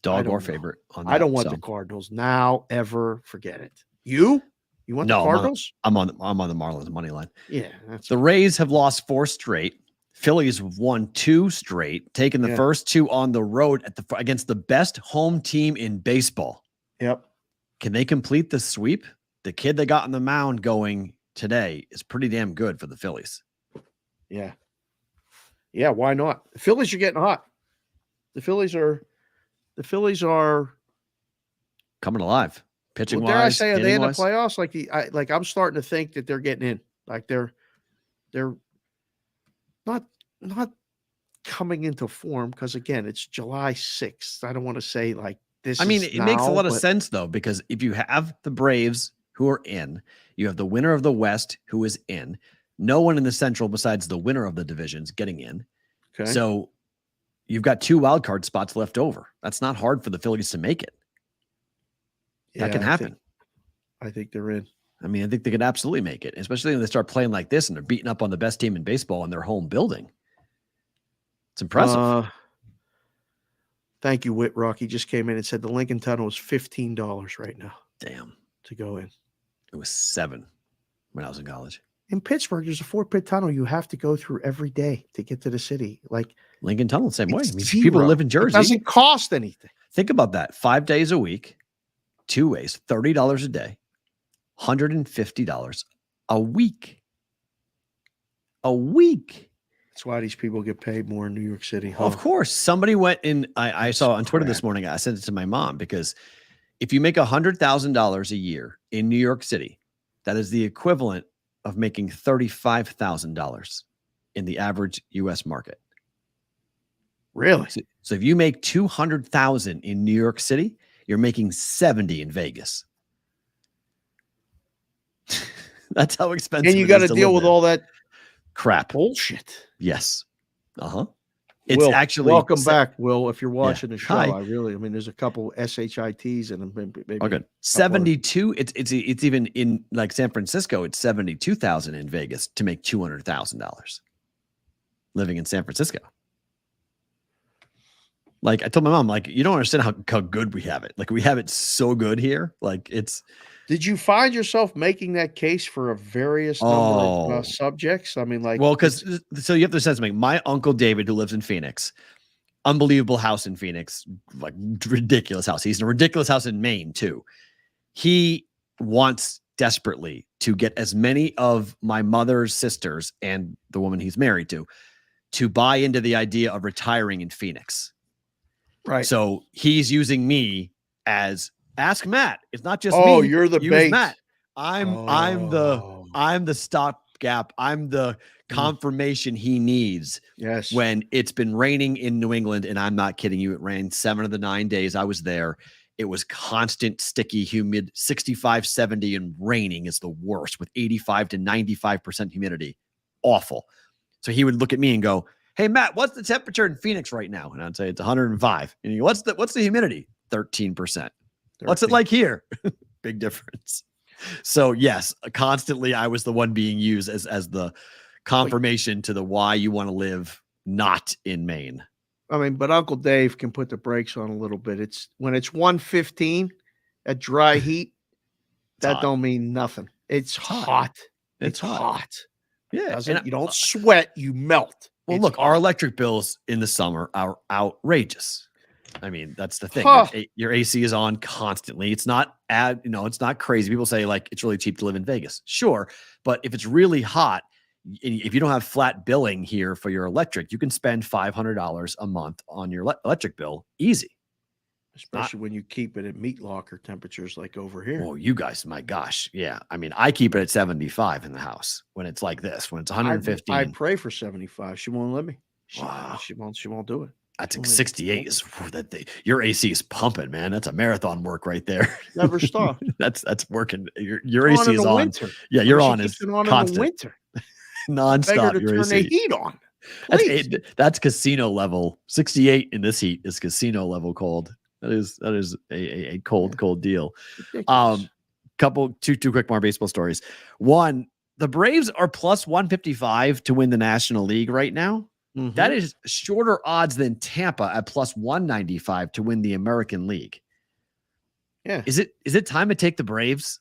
or favorite on that. I don't want the Cardinals now, ever. Forget it. You want the Cardinals? I'm on the Marlins money line. Yeah. The Rays have lost 4 straight. Phillies have won 2 straight, taking the first 2 on the road against the best home team in baseball. Yep. Can they complete the sweep? The kid they got on the mound going today is pretty damn good for the Phillies. Yeah. Yeah, why not? The Phillies are getting hot. The Phillies are coming alive. Pitching wise, dare I say, are they in the playoffs? Like I'm starting to think that they're getting in. Like they're not coming into form because again, it's July 6th. I don't want to say like this. I mean, it makes a lot of sense though, because if you have the Braves who are in, you have the winner of the West who is in. No one in the Central besides the winner of the divisions getting in. Okay. So you've got 2 wild card spots left over. That's not hard for the Phillies to make it. That can happen. I think they're in. I mean, I think they could absolutely make it, especially when they start playing like this and they're beating up on the best team in baseball in their home building. It's impressive. Thank you, Whitrock. He just came in and said the Lincoln Tunnel is $15 right now. Damn. To go in. It was $7 when I was in college. In Pittsburgh, there's a 4-pit tunnel you have to go through every day to get to the city. Like Lincoln Tunnel, same way. I mean, people live in Jersey. It doesn't cost anything. Think about that. 5 days a week, 2 ways, $30 a day, $150 a week. A week. That's why these people get paid more in New York City. Huh? Of course. Somebody went in. I saw on Twitter this morning. I sent it to my mom because if you make $100,000 a year in New York City, that is the equivalent of making $35,000 in the average U.S. market. Really? So if you make $200,000 in New York City, you're making 70 in Vegas. That's how expensive. And you got to deal with all that crap bullshit. Yes. It's Will, actually welcome back, Will. If you're watching the show, Hi. there's a couple SHITs and maybe okay. 72. It's even in like San Francisco. It's 72,000 in Vegas to make $200,000 living in San Francisco. Like I told my mom, like, you don't understand how good we have it. Like we have it so good here. Like it's. Did you find yourself making that case for a various number of subjects? I mean, like, well, because so you have to say something. My uncle David, who lives in Phoenix, unbelievable house in Phoenix, like ridiculous house. He's in a ridiculous house in Maine too. He wants desperately to get as many of my mother's sisters and the woman he's married to buy into the idea of retiring in Phoenix. Right. So he's using me as ask Matt. It's not just me. You're the bait. Matt. I'm the stopgap. I'm the confirmation he needs. Yes. When it's been raining in New England, and I'm not kidding you, it rained 7 of the 9 days I was there. It was constant, sticky, humid, 65, 70, and raining is the worst with 85 to 95% humidity. Awful. So he would look at me and go, "Hey Matt, what's the temperature in Phoenix right now?" And I'd say it's 105. And he goes, "What's the humidity?" 13%. What's it like here? Big difference. So yes, constantly I was the one being used as the confirmation to the why you want to live not in Maine. I mean, but Uncle Dave can put the brakes on a little bit. It's when it's 115 at dry heat, that don't mean nothing. It's hot. It's hot. Yeah. You don't sweat, you melt. Well, look, our electric bills in the summer are outrageous. I mean, that's the thing. Huh. Your AC is on constantly. It's not it's not crazy. People say like it's really cheap to live in Vegas. Sure. But if it's really hot, if you don't have flat billing here for your electric, you can spend $500 a month on your electric bill. Easy. Especially when you keep it at meat locker temperatures like over here. Oh, you guys, my gosh. Yeah. I mean, I keep it at 75 in the house when it's like this, when it's 115. I pray for 75. She won't let me. Wow. She won't do it. That's 68 is your AC is pumping, man. That's a marathon work right there. Never stop. that's working. Your AC is on. Winter. Yeah, you're on is on constant. in the winter. Nonstop. To turn the heat on. That's casino level. 68 in this heat is casino level cold. That is a cold deal. Two quick more baseball stories. One, the Braves are plus 155 to win the National League right now. Mm-hmm. That is shorter odds than Tampa at plus 195 to win the American League. Yeah. Is it time to take the Braves?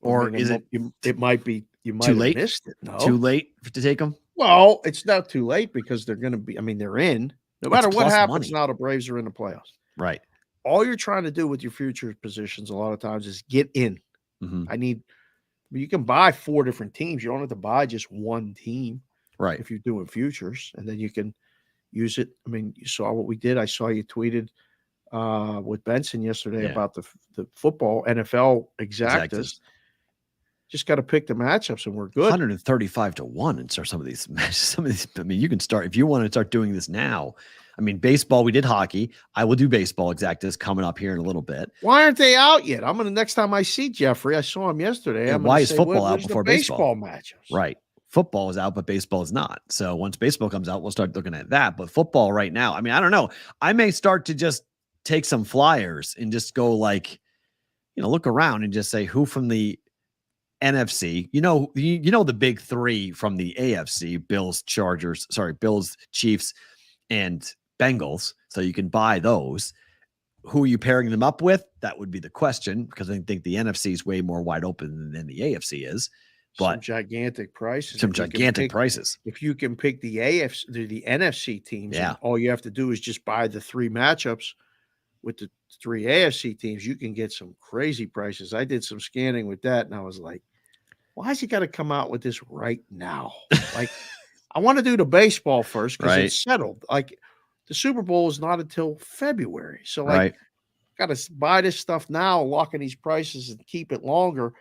Or it might be you might too have late? Missed it. No. Too late to take them? Well, it's not too late because they're going to be they're in. No matter what happens now, the Braves are in the playoffs. Right. All you're trying to do with your future positions a lot of times is get in. Mm-hmm. You can buy 4 different teams. You don't have to buy just one team. Right. If you're doing futures, and then you can use it. I mean, you saw what we did. I saw you tweeted with Benson yesterday about the football NFL exactas. Just got to pick the matchups, and we're good. 135 to 1 and start some of these matches. I mean, you can start if you want to start doing this now. I mean, baseball, we did hockey. I will do baseball exactas coming up here in a little bit. Why aren't they out yet? next time I see Jeffrey, I saw him yesterday. Why is football out before baseball matchups? Right. Football is out, but baseball is not. So once baseball comes out, we'll start looking at that. But football right now, I mean, I don't know. I may start to just take some flyers and just go look around and just say who from the NFC, the big 3 from the AFC, Bills, Chiefs, and Bengals. So you can buy those. Who are you pairing them up with? That would be the question, because I think the NFC is way more wide open than the AFC is. But some gigantic prices. Prices. If you can pick the NFC teams, all you have to do is just buy the 3 matchups with the 3 AFC teams. You can get some crazy prices. I did some scanning with that, and I was like, why has he got to come out with this right now? Like, I want to do the baseball first because Right. it's settled. Like the Super Bowl is not until February. So like Right. got to buy this stuff now, lock in these prices and keep it longer.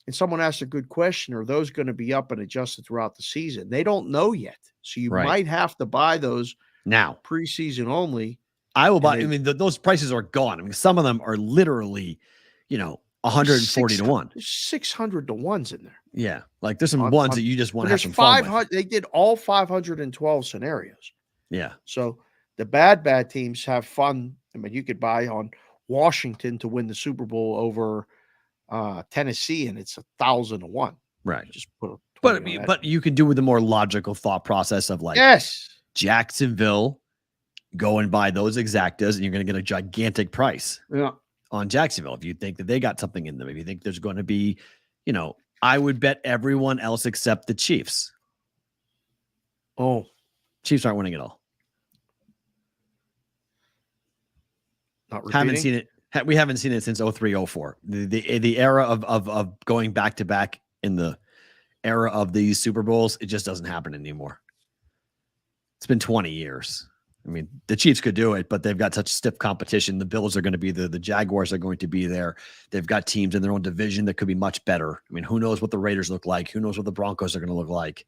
And someone asked a good question, are those going to be up and adjusted throughout the season? They don't know yet. So you Right. might have to buy those Now, preseason only. I will buy. they- I mean, those prices are gone. I mean, some of them are literally, 140 to 1. There's 600 to 1s in there. Yeah. Like there's some On- ones on- that you just want But to have there's some fun with. 500. They did all 512 scenarios. Yeah. So the bad teams have fun. I mean, you could buy on Washington to win the Super Bowl over Tennessee, and it's 1,000 to 1. Right. Just put a 20 But on that. but you could do with a more logical thought process of like yes, Jacksonville, go and buy those exactas, and you're going to get a gigantic price yeah, on Jacksonville. If you think that they got something in them, if you think there's going to be, I would bet everyone else except the Chiefs. oh, Chiefs aren't winning it all. not repeating. Haven't seen it. We haven't seen it since 03-04. The era of going back to back in the era of these Super Bowls, it just doesn't happen anymore. It's been 20 years. I mean, the Chiefs could do it, but they've got such stiff competition. The Bills are going to be there. The Jaguars are going to be there. They've got teams in their own division that could be much better. I mean, who knows what the Raiders look like? Who knows what the Broncos are going to look like?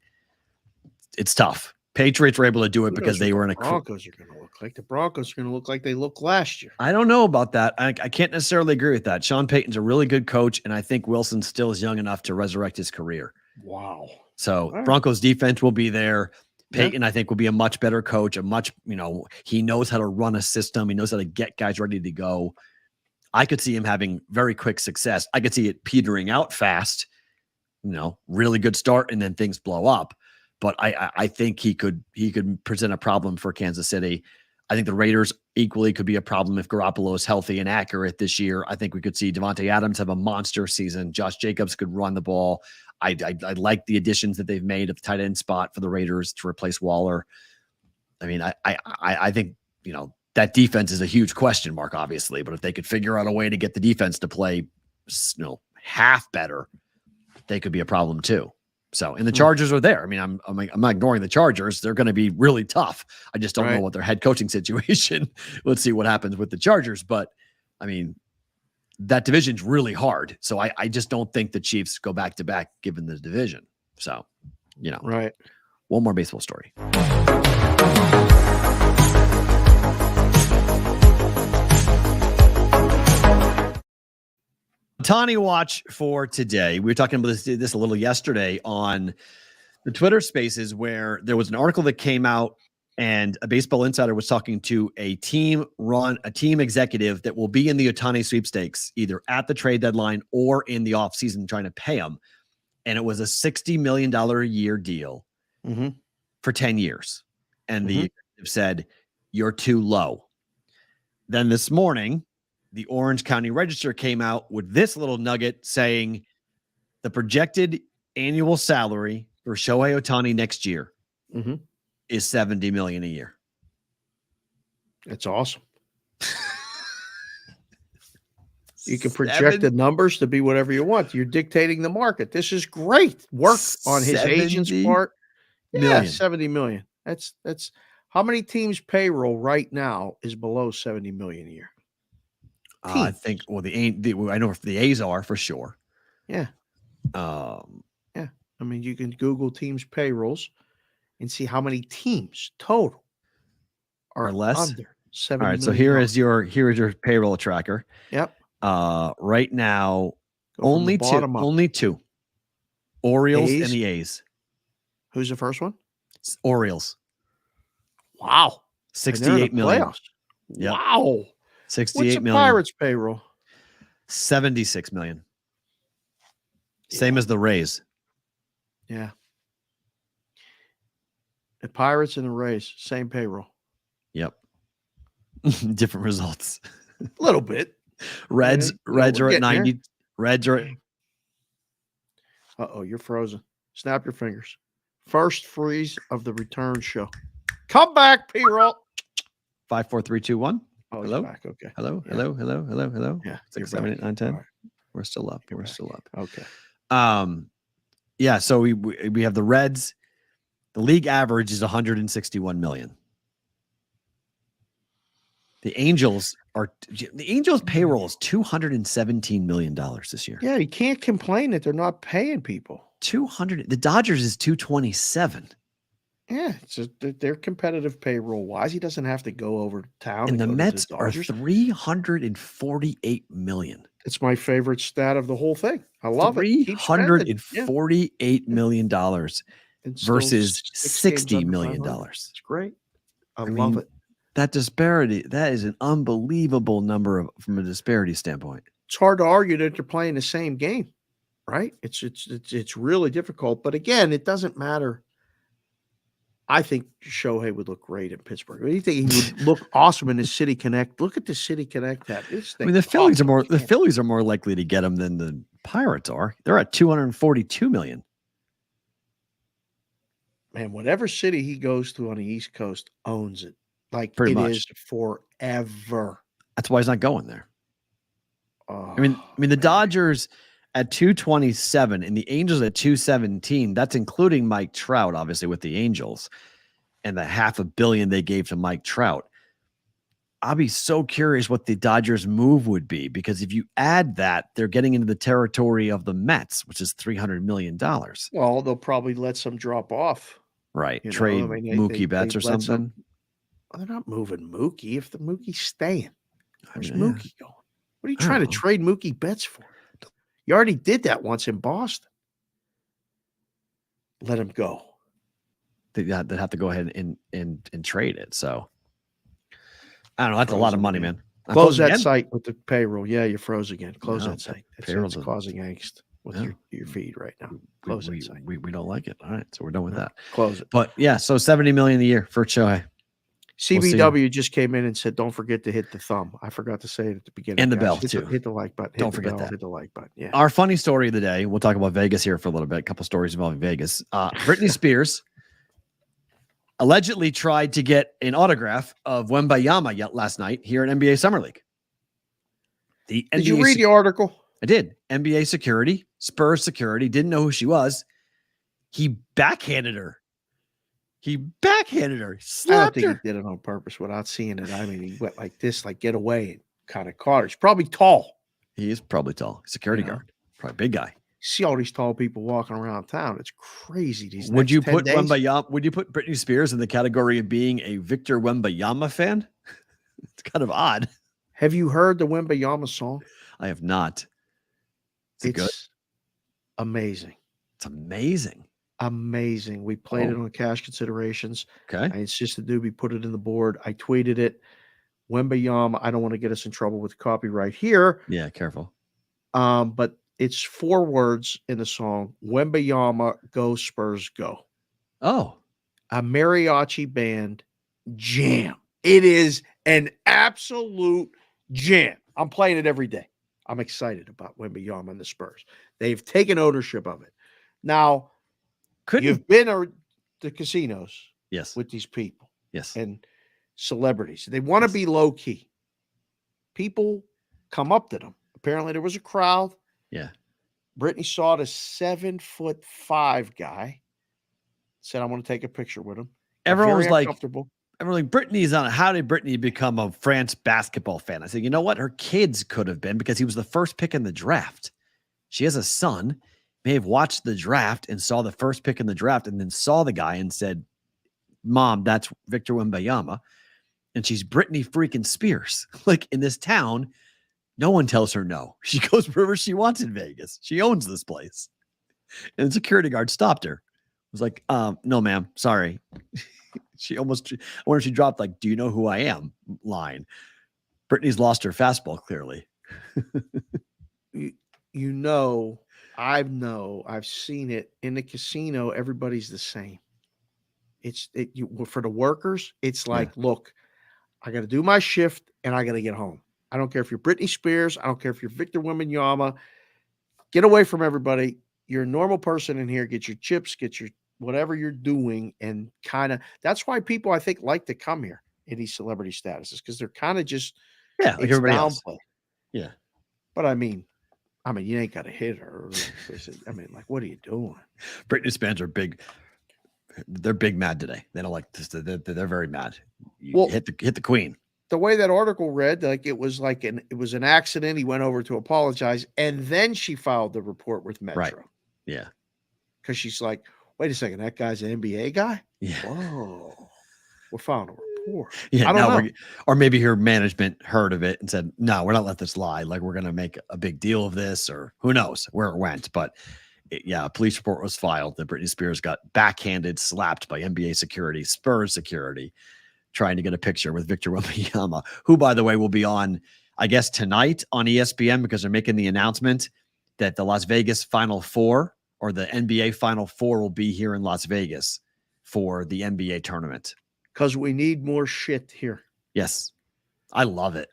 It's tough. Patriots were able to do it Who because knows they what were in the a. Broncos are going to look like. The Broncos are going to look like they looked last year. I don't know about that. I can't necessarily agree with that. Sean Payton's a really good coach, and I think Wilson still is young enough to resurrect his career. Wow. So right. Broncos defense will be there. Yeah. Payton, I think, will be a much better coach. He knows how to run a system. He knows how to get guys ready to go. I could see him having very quick success. I could see it petering out fast, really good start, and then things blow up. But I think he could present a problem for Kansas City. I think the Raiders equally could be a problem if Garoppolo is healthy and accurate this year. I think we could see Devontae Adams have a monster season. Josh Jacobs could run the ball. I like the additions that they've made of the tight end spot for the Raiders to replace Waller. I mean, I think, that defense is a huge question mark, obviously, but if they could figure out a way to get the defense to play, half better, they could be a problem too. So, and the Chargers are there. I mean, I'm not ignoring the Chargers. They're going to be really tough. I just don't know what their head coaching situation. Let's see what happens with the Chargers. But I mean, that division's really hard. So I just don't think the Chiefs go back to back given the division. So, Right. One more baseball story. Tawny watch for today. We were talking about this a little yesterday on the Twitter Spaces, where there was an article that came out, and a Baseball Insider was talking to a team executive that will be in the Ohtani sweepstakes, either at the trade deadline or in the offseason, trying to pay him. And it was a $60 million a year deal for 10 years. And the executive said, "You're too low." Then this morning, the Orange County Register came out with this little nugget saying the projected annual salary for Shohei Ohtani next year is $70 million a year. It's awesome. You can project the numbers to be whatever you want. You're dictating the market. This is great work on his agent's part. Yeah, 70 million. That's how many teams' payroll right now is below 70 million a year? I think, I know if the A's are for sure. Yeah. Yeah. I mean, you can Google teams' payrolls and see how many teams total are less under 70 All right. So million. here is your payroll tracker. Yep. Right now, Go from the bottom up. only two. Orioles A's? and the A's. Who's the first one? It's Orioles. Wow. 68 million. Playoffs. Yep. Wow. 68 What's the million. Pirates payroll? 76 million. Same as the Rays. Yeah. The Pirates and the Rays, same payroll. Yep. Different results. A little bit. Reds we're are at getting there. 90. Reds are at Uh-oh, you're frozen. Snap your fingers. First freeze of the return show. Come back, Perrault. 5, 4, 3, 2, 1. Oh, he's Hello? back. Okay. Hello. Yeah. Hello. Yeah. 6, you're 7, back. 8, 9, 10. All right. We're still up. You're We're back. still up. Okay. Yeah, so we have the Reds. The league average is 161 million. The Angels payroll is $217 million this year. Yeah, you can't complain that they're not paying people. 200. The Dodgers is 227. Yeah, they're competitive payroll wise. He doesn't have to go over town. And the go Mets to the are Dodgers. 348 million. It's my favorite stat of the whole thing. I love it. $348 million versus $60 million. It's great. I love it. That disparity, that is an unbelievable number from a disparity standpoint. It's hard to argue that they're playing the same game, right? It's really difficult. But again, it doesn't matter. I think Shohei would look great in Pittsburgh. I think he would look awesome in the City Connect. Look at the City Connect tab. The Phillies are more likely to get him than the Pirates are. They're at 242 million. Man, whatever city he goes to on the East Coast owns it. Like Pretty it much. is forever. That's why he's not going there. Oh, I mean, the Dodgers at 227 and the Angels at 217. That's including Mike Trout, obviously, with the Angels and the $500 million they gave to Mike Trout. I'll be so curious what the Dodgers move would be, because if you add that, they're getting into the territory of the Mets, which is $300 million. well, they'll probably let some drop off. Right. You know, Trade I mean, Mookie Betts or let something. They're not moving Mookie. If the Mookie's staying, where's Yeah. Mookie going? What are you trying to trade Mookie Betts for? You already did that once in Boston. Let him go. They'd have to go ahead and trade it. So I don't know. That's a lot of money, man. Close that site with the payroll. Yeah, you froze again. Close that site. Payroll's It's causing angst with your feed right now. Close that site. We don't like it. All right, so we're done with that. Close it. But yeah, so $70 million a year for Shohei. CBW just came in and said, "Don't forget to hit the thumb." I forgot to say it at the beginning. And the guys. bell, hit too. Hit the like button. Don't forget that. Hit the like button. Yeah. Our funny story of the day. We'll talk about Vegas here for a little bit. A couple stories involving Vegas. Britney Spears allegedly tried to get an autograph of Wembayama last night here at NBA Summer League. Did you read the article? I did. NBA security, Spurs security, didn't know who she was. He backhanded her. Slapped I don't think her. he did it on purpose without seeing it. I mean, he went like this, like get away, and kind of caught her. He's probably tall. He is probably tall. Security guard. Probably big guy. See all these tall people walking around town. It's crazy. Would you put Britney Spears in the category of being a Victor Wembanyama fan? It's kind of odd. Have you heard the Wembayama song? I have not. Is it good? Amazing. It's amazing. Amazing. We played it on Cash Considerations. Okay. I insisted Doobie put it in the board. I tweeted it. Wembayama. I don't want to get us in trouble with copyright here. Yeah, careful. But it's 4 words in the song. Wembayama, go Spurs, go. Oh. A mariachi band jam. It is an absolute jam. I'm playing it every day. I'm excited about Wembayama and the Spurs. They've taken ownership of it. Now, you've been to the casinos with these people and celebrities. They want to be low key. People come up to them. Apparently, there was a crowd. Yeah. Brittany saw the 7'5" guy. Said, "I want to take a picture with him." Everyone was like, comfortable. Everyone like, Brittany's on it. How did Brittany become a France basketball fan? I said, you know what? Her kids could have been, because he was the first pick in the draft. She has a son, may have watched the draft and saw the first pick in the draft, and then saw the guy and said, "Mom, that's Victor Wembanyama." And she's Brittany freaking Spears. Like, in this town, no one tells her no. She goes wherever she wants in Vegas. She owns this place. And the security guard stopped her. Was like, "No, ma'am, sorry." I wonder if she dropped like, "Do you know who I am?" line. Brittany's lost her fastball, clearly. I've seen it in the casino. Everybody's the same. For the workers, it's like, look, I got to do my shift and I got to get home. I don't care if you're Britney Spears. I don't care if you're Victor Wembanyama. Get away from everybody. You're a normal person in here. Get your chips, get your whatever you're doing, and kind of that's why people, I think, like to come here in these celebrity statuses, because they're kind of just like everybody else. Yeah. But I mean, you ain't got to hit her. I mean, like, what are you doing? Britney fans are big They're big mad today. They don't like this. They're very mad. You Well- hit the queen. The way that article read, it was an accident. He went over to apologize, and then she filed the report with Metro. Right. Yeah. Because she's like, wait a second, that guy's an NBA guy? Yeah. Whoa. We're filing a report. Yeah. I don't know. Or maybe her management heard of it and said, no, we're not letting this lie. Like, we're going to make a big deal of this, or who knows where it went. But a police report was filed that Britney Spears got backhanded, slapped by NBA security, Spurs security, trying to get a picture with Victor Wembanyama, who, by the way, will be on, I guess, tonight on ESPN, because they're making the announcement that the Las Vegas Final Four, or the NBA Final Four, will be here in Las Vegas for the NBA tournament. Because we need more shit here. Yes. I love it.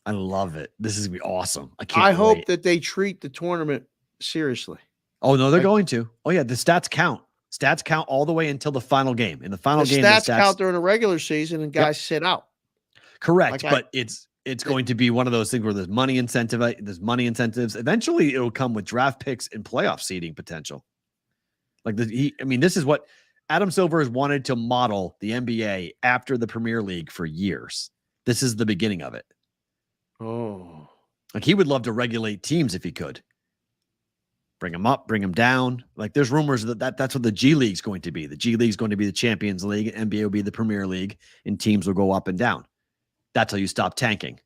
I love it. This is going to be awesome. I hope that they treat the tournament seriously. Oh, no, they're going to. Oh, yeah, the stats count. Stats count all the way until the final game. In the final game, the stats count during the regular season, and guys sit out. Correct, but it's going to be one of those things where there's money incentive. There's money incentives. Eventually, it'll come with draft picks and playoff seeding potential. This is what Adam Silver has wanted to model the NBA after the Premier League for years. This is the beginning of it. Oh, like, he would love to regulate teams if he could. Bring them up, bring them down. Like, there's rumors that's what the G League's going to be. The G League's going to be the Champions League. NBA will be the Premier League, and teams will go up and down. That's how you stop tanking.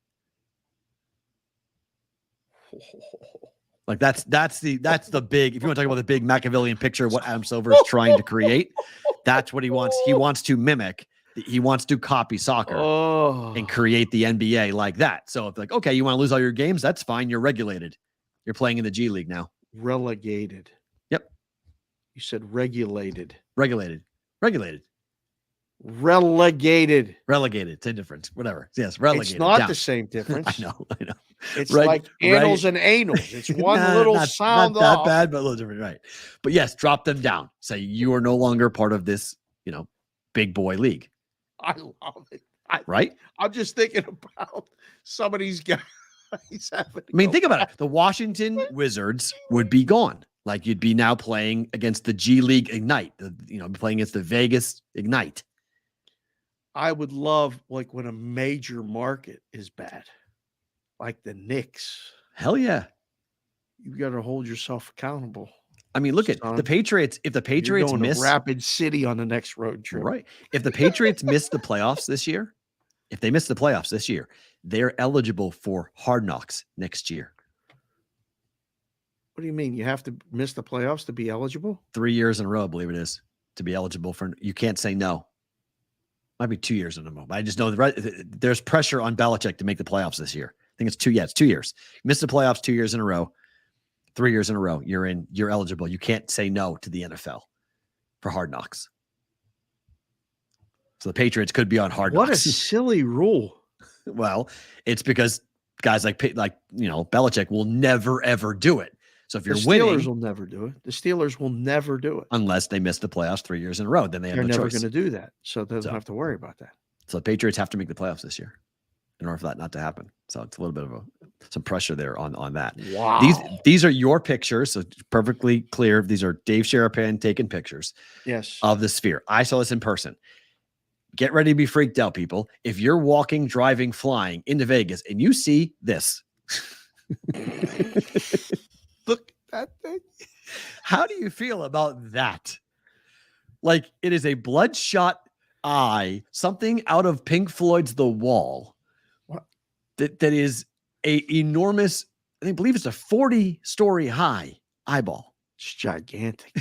Like, that's the big, if you want to talk about the big Machiavellian picture of what Adam Silver is trying to create, that's what he wants. He wants to mimic. He wants to copy soccer and create the NBA like that. So if, like, okay, you want to lose all your games, that's fine. You're regulated. You're playing in the G League now. Relegated. Yep. You said regulated. Relegated. Relegated. Same difference. Whatever. Yes, relegated. It's not the same difference. I know. It's like annals and anals. It's one little sound not off. that bad, but a little different, right? But yes, drop them down. Say you are no longer part of this, big boy league. I love it. Right? I'm just thinking about some of these guys. Think about it. The Washington Wizards would be gone. Like, you'd be now playing against the G League Ignite. Playing against the Vegas Ignite. I would love, like, when a major market is bad, like the Knicks. Hell yeah. You got to hold yourself accountable. Look at the Patriots. If the Patriots miss Rapid City on the next road trip, right? If the Patriots miss the playoffs this year, they're eligible for Hard Knocks next year. What do you mean? You have to miss the playoffs to be eligible? 3 years in a row, I believe it is, to be eligible for. You can't say no. Might be 2 years in a row. But I just know there's pressure on Belichick to make the playoffs this year. I think it's 2. Yeah, it's 2 years. Miss the playoffs 2 years in a row. 3 years in a row, you're eligible. You can't say no to the NFL for Hard Knocks. So the Patriots could be on Hard Knocks. What a silly rule. Well, it's because guys like Belichick will never ever do it. So if you're winning, the Steelers will never do it. The Steelers will never do it unless they miss the playoffs 3 years in a row. Then they're never going to do that. So they don't have to worry about that. So the Patriots have to make the playoffs this year in order for that not to happen. So it's a little bit of some pressure there on that. Wow. These are your pictures. So it's perfectly clear. These are Dave Sharapan taking pictures. Yes. Of the Sphere. I saw this in person. Get ready to be freaked out, people. If you're walking, driving, flying into Vegas and you see this. Look at that thing. How do you feel about that? Like, it is a bloodshot eye, something out of Pink Floyd's The Wall. What? That is a enormous, I believe it's a 40-story high eyeball. It's gigantic.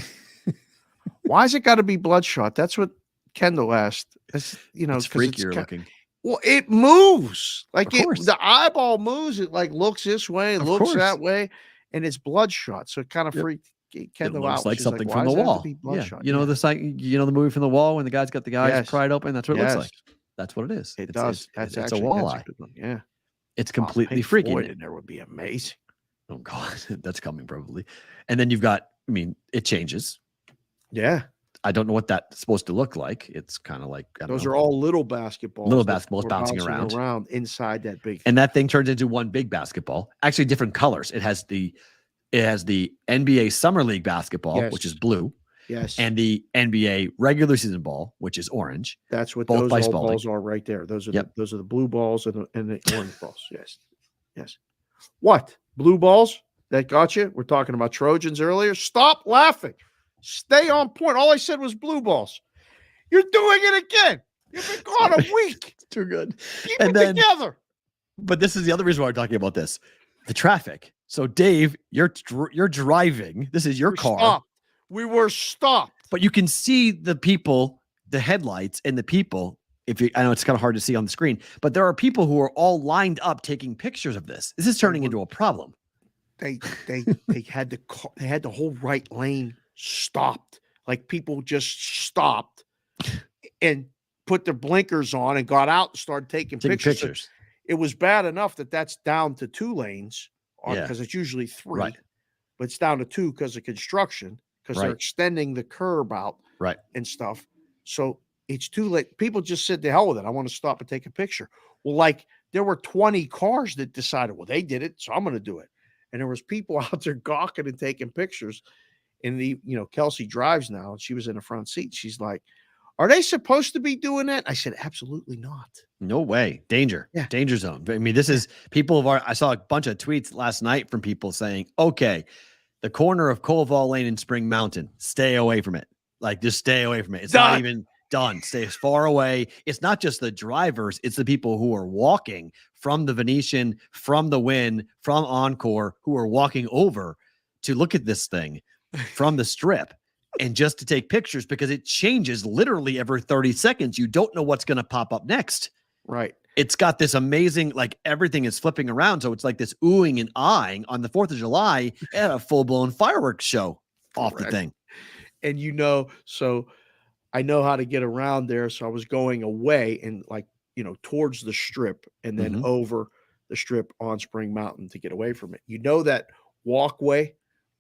Why has it got to be bloodshot? That's what Kendall asked. It's freakier looking. Well, it moves. Like, course. The eyeball moves. It like looks this way, Of looks course. that way, and it's bloodshot. So it kind of freaked Kendall It looks out. like She's something "Why from does The it have Wall. to be Yeah. bloodshot?" The movie from The Wall when the guy's got the eyes Yes. pried open. That's what it Yes. looks like. That's what it is. It does. It's a actually- wall that's eye. good one. Yeah. It's completely Pink freaking. Floyd in there would be amazing. Oh God, that's coming probably. And then you've got, it changes. Yeah. I don't know what that's supposed to look like. It's kind of like, Those are all little basketballs. Little that basketballs were bouncing around. inside that big. And that thing turns into one big basketball. Actually, different colors. It has the NBA Summer League basketball, Yes. which is blue. Yes. and the NBA regular season ball, which is orange. That's what both those by old Spalding. balls are right there. Those are Yep. those are the blue balls and the orange balls. Yes. Yes. What? Blue balls that got you? We're talking about Trojans earlier. Stop laughing. Stay on point. All I said was blue balls. You're doing it again. You've been gone a week. It's too good. Keep And it then, together. but this is the other reason why we're talking about this: the traffic. So, Dave, you're driving. This is your car. Stopped. We were stopped. But you can see the people, the headlights, and the people. I know it's kind of hard to see on the screen, but there are people who are all lined up taking pictures of this. This is turning into a problem. They had the whole right lane stopped. Like people just stopped and put their blinkers on and got out and started taking pictures. It was bad enough that that's down to 2 lanes because it's usually 3, Right. but it's down to 2 because of construction, because they're extending the curb out and stuff. So it's too late. People just said, the hell with it. I want to stop and take a picture. Well, like there were 20 cars that decided, well, they did it, so I'm going to do it. And there was people out there gawking and taking pictures. And Kelsey drives now, and she was in the front seat. She's like, are they supposed to be doing that? I said, absolutely not. No way. Danger. Yeah. Danger zone. I mean, this is people I saw a bunch of tweets last night from people saying, okay, the corner of Koval Lane and Spring Mountain, stay away from it. Like, just stay away from it. It's not even done. Stay as far away. It's not just the drivers. It's the people who are walking from the Venetian, from the Wynn, from Encore, who are walking over to look at this thing from the strip and just to take pictures, because it changes literally every 30 seconds. You don't know what's going to pop up next. Right. It's got this amazing, like everything is flipping around. So it's like this oohing and eyeing on the 4th of July at a full-blown fireworks show off the thing. And so I know how to get around there. So I was going away and towards the strip and then over the strip on Spring Mountain to get away from it. That walkway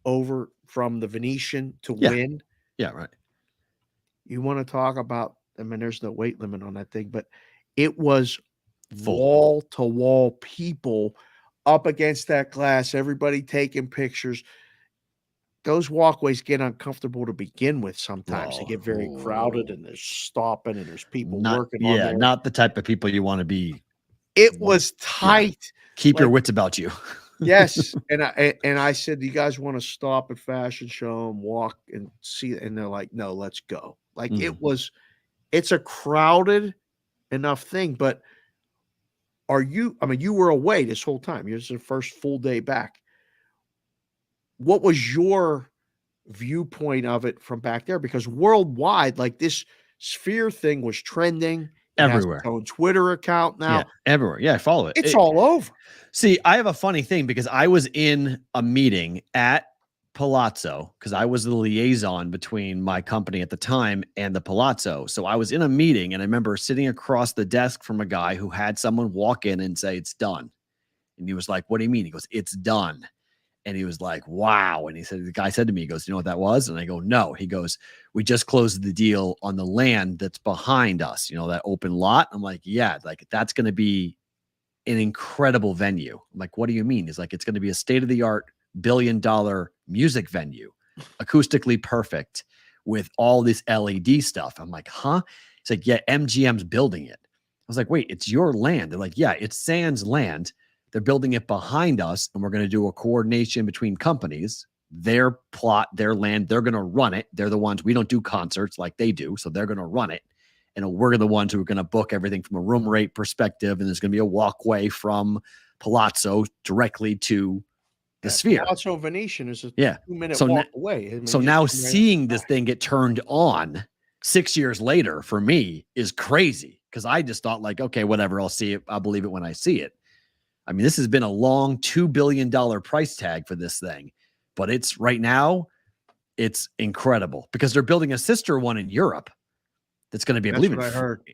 over from the Venetian to Wynn. Yeah, right. You want to talk about, there's no weight limit on that thing, but it was Full. Wall to wall people up against that glass, everybody taking pictures. Those walkways get uncomfortable to begin with sometimes. They get very crowded and there's stopping and there's people working on there. Not the type of people you want to be. It was tight. Yeah. Keep your wits about you. Yes. And I said, do you guys want to stop at Fashion Show and walk and see? And they're like, no, let's go. Like it's a crowded enough thing, but you were away this whole time. It was the first full day back. What was your viewpoint of it from back there? Because worldwide, like this Sphere thing was trending. Everywhere. It has its own Twitter account now. Yeah, everywhere. Yeah, I follow it. It's all over. See, I have a funny thing because I was in a meeting at Palazzo because I was the liaison between my company at the time and the Palazzo. So I was in a meeting and I remember sitting across the desk from a guy who had someone walk in and say, it's done. And he was like, what do you mean? He goes, it's done. And he was like, wow. And he said, the guy said to me, he goes, you know what that was? And I go, no. He goes, we just closed the deal on the land that's behind us, that open lot. I'm like, yeah, like that's going to be an incredible venue. I'm like, what do you mean? He's like, it's going to be a state-of-the-art $1 billion music venue, acoustically perfect with all this LED stuff. I'm like, huh? He's like, yeah, MGM's building it. I was like, wait, it's your land. They're like, yeah, it's Sands land. They're building it behind us, and we're going to do a coordination between companies, their plot, their land. They're going to run it. They're the ones, we don't do concerts like they do, so they're going to run it. And we're the ones who are going to book everything from a room rate perspective, and there's going to be a walkway from Palazzo directly to the Sphere. Palazzo Venetian is a 2-minute walk away. So now seeing this thing get turned on 6 years later for me is crazy, because I just thought like, okay, whatever, I'll see it. I'll believe it when I see it. I mean, this has been a long $2 billion price tag for this thing, but it's right now, it's incredible because they're building a sister one in Europe. That's going to be, I believe,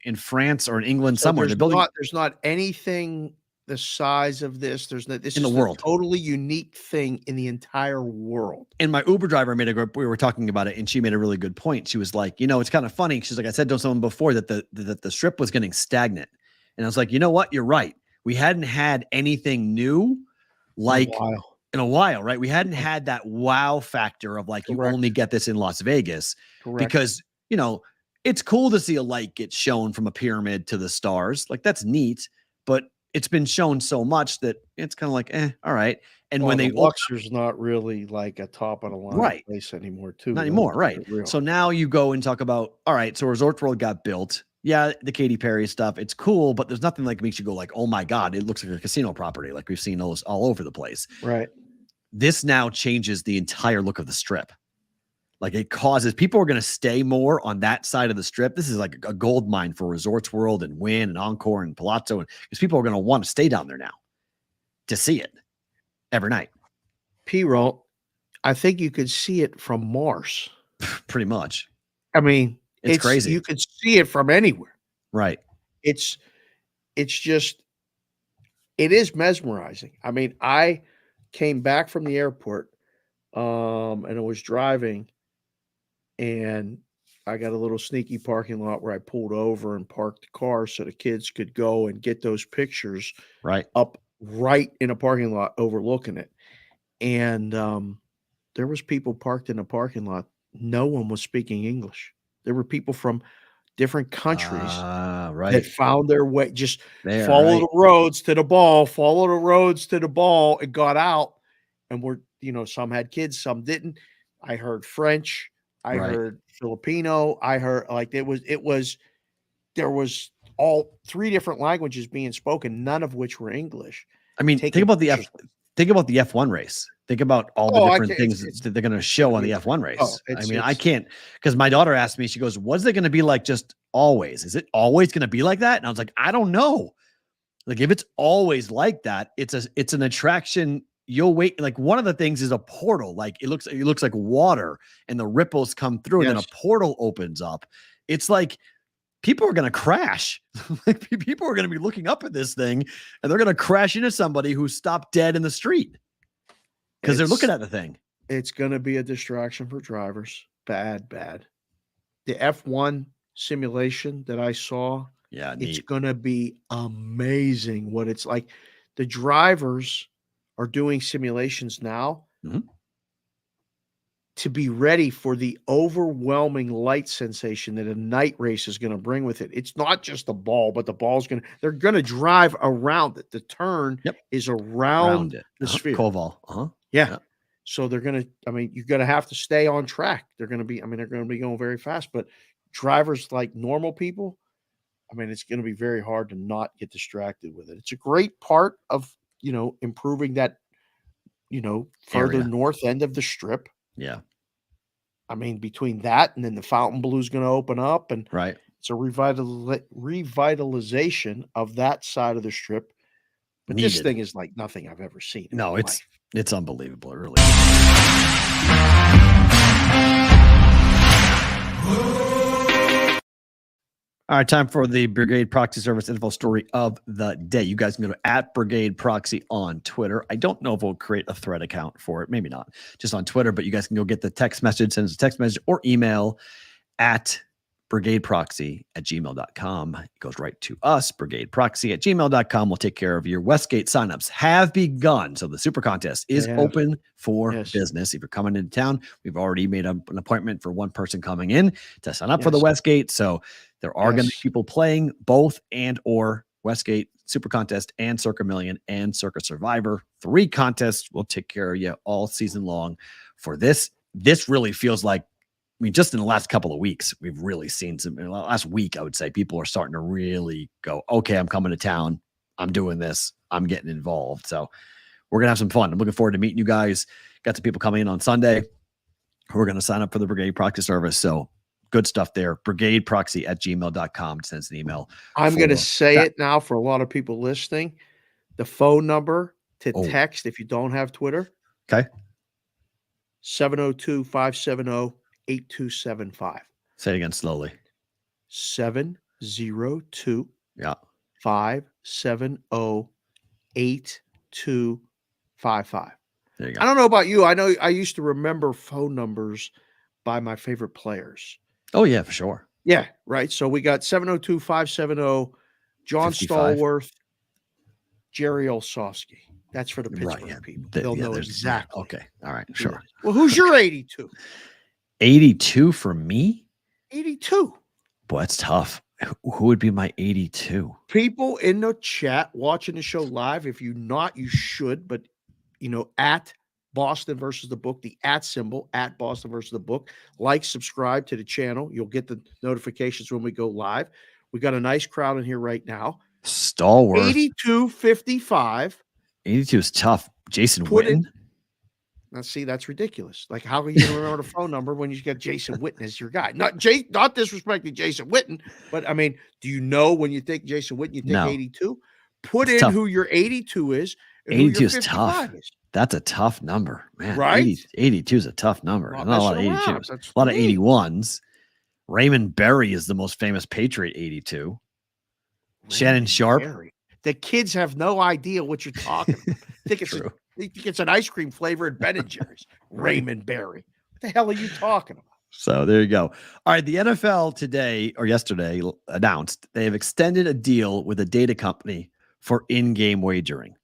in France or in England somewhere. They're building. There's not anything the size of this. This in the world, totally unique thing in the entire world. And my Uber driver we were talking about it, and she made a really good point. She was like, it's kind of funny. She's like, I said to someone before that the strip was getting stagnant, and I was like, you know what? You're right. We hadn't had anything new like in a while, right? We hadn't had that wow factor of like, you Correct. only get this in Las Vegas. Correct. Because, you know, it's cool to see a light get shown from a pyramid to the stars. Like, that's neat, but it's been shown so much that it's kind of like, all right. And when they Luxor's not really like a top of the line place anymore, too. Not anymore, right? So now you go and talk about, all right, so Resorts World got built. Yeah, the Katy Perry stuff, it's cool, but there's nothing like makes you go like, oh my God, it looks like a casino property. Like we've seen those all over the place. Right. This now changes the entire look of the strip. Like it causes people are going to stay more on that side of the strip. This is like a gold mine for Resorts World and Wynn and Encore and Palazzo, and because people are going to want to stay down there now to see it every night. Perrault, I think you could see it from Mars. Pretty much. I mean, it's crazy. You could see it from anywhere. Right. It's just, it is mesmerizing. I mean, I came back from the airport and I was driving and I got a little sneaky parking lot where I pulled over and parked the car so the kids could go and get those pictures up right in a parking lot overlooking it. And there was people parked in the parking lot. No one was speaking English. There were people from different countries that found their way, just follow the roads to the ball, and got out. And were, you know, some had kids, some didn't. I heard French. I heard Filipino. I heard like there was all three different languages being spoken, none of which were English. I mean, think about the F1 race. Think about all the different things that they're going to show on the F1 race. I mean, I can't, because my daughter asked me, she goes, what's it going to be like just always? Is it always going to be like that? And I was like, I don't know. Like if it's always like that, it's an attraction. You'll wait. Like one of the things is a portal. Like it looks like water and the ripples come through and then a portal opens up. It's like people are going to crash. Like people are going to be looking up at this thing and they're going to crash into somebody who stopped dead in the street because they're looking at the thing. It's going to be a distraction for drivers. Bad. The F1 simulation that I saw, it's going to be amazing what it's like. The drivers are doing simulations now to be ready for the overwhelming light sensation that a night race is going to bring with it. It's not just the ball, but the ball's they're going to drive around it. The turn is around the sphere. Koval. Yeah. So they're going to, I mean, you're going to have to stay on track. They're going to be going very fast, but drivers like normal people, I mean, it's going to be very hard to not get distracted with it. It's a great part of, you know, improving that, you know, further north end of the strip. Yeah. I mean, between that and then the Fontainebleau is going to open up and it's a revitalization of that side of the strip. But this thing is like nothing I've ever seen. No, it's unbelievable. It really All right, time for the Brigade Proxy Service info story of the day. You guys can go to @BrigadeProxy on Twitter. I don't know if we'll create a thread account for it. Maybe not. Just on Twitter, but you guys can go get the text message, send us a text message or email at brigadeproxy@gmail.com. It goes right to us, brigadeproxy@gmail.com. We'll take care of your Westgate signups have begun. So the super contest is open for business. If you're coming into town, we've already made an appointment for one person coming in to sign up for the Westgate. So there are going to be people playing both and or Westgate Super Contest and Circa Million and Circa Survivor. 3 contests will take care of you all season long for this. This really feels like, I mean, just in the last couple of weeks, we've really seen some. In the last week, I would say people are starting to really go, okay, I'm coming to town. I'm doing this. I'm getting involved. So we're going to have some fun. I'm looking forward to meeting you guys. Got some people coming in on Sunday who are going to sign up for the Brigade Proxy Service. So good stuff there. brigadeproxy@gmail.com sends an email. I'm going to say it now for a lot of people listening. The phone number to text if you don't have Twitter. Okay. 702-570-8275. Say it again slowly. 702 Yeah. 570-8255. There you go. I don't know about you. I know I used to remember phone numbers by my favorite players. Oh, yeah, for sure. Yeah, right. So we got 702-570 John 55. Stallworth. Jerry Olsofsky. That's for the Pittsburgh people. They'll know exactly. Okay. All right. Sure. Well, who's your 82? 82 for me? 82. Boy, that's tough. Who would be my 82? People in the chat watching the show live, if you're not, you should, but at Boston versus the book, the @ symbol at Boston versus the book. Like, subscribe to the channel. You'll get the notifications when we go live. We got a nice crowd in here right now. Stalwart. 82-55. 82 is tough. Jason Witten. Now, see, that's ridiculous. Like, how are you going to remember the phone number when you got Jason Witten as your guy? Not disrespecting Jason Witten, but I mean, do you know when you think Jason Witten, you think 82? Put in who your 82 is. 82 is tough. That's a tough number, man. Right? 82 is a tough number. Not a lot of 82s. That's a lot of 81s. Raymond Berry is the most famous Patriot 82. Shannon Sharp. Berry. The kids have no idea what you're talking about. They think it's an ice cream flavored Ben and Jerry's. Raymond Berry. What the hell are you talking about? So there you go. All right. The NFL today or yesterday announced they have extended a deal with a data company for in-game wagering.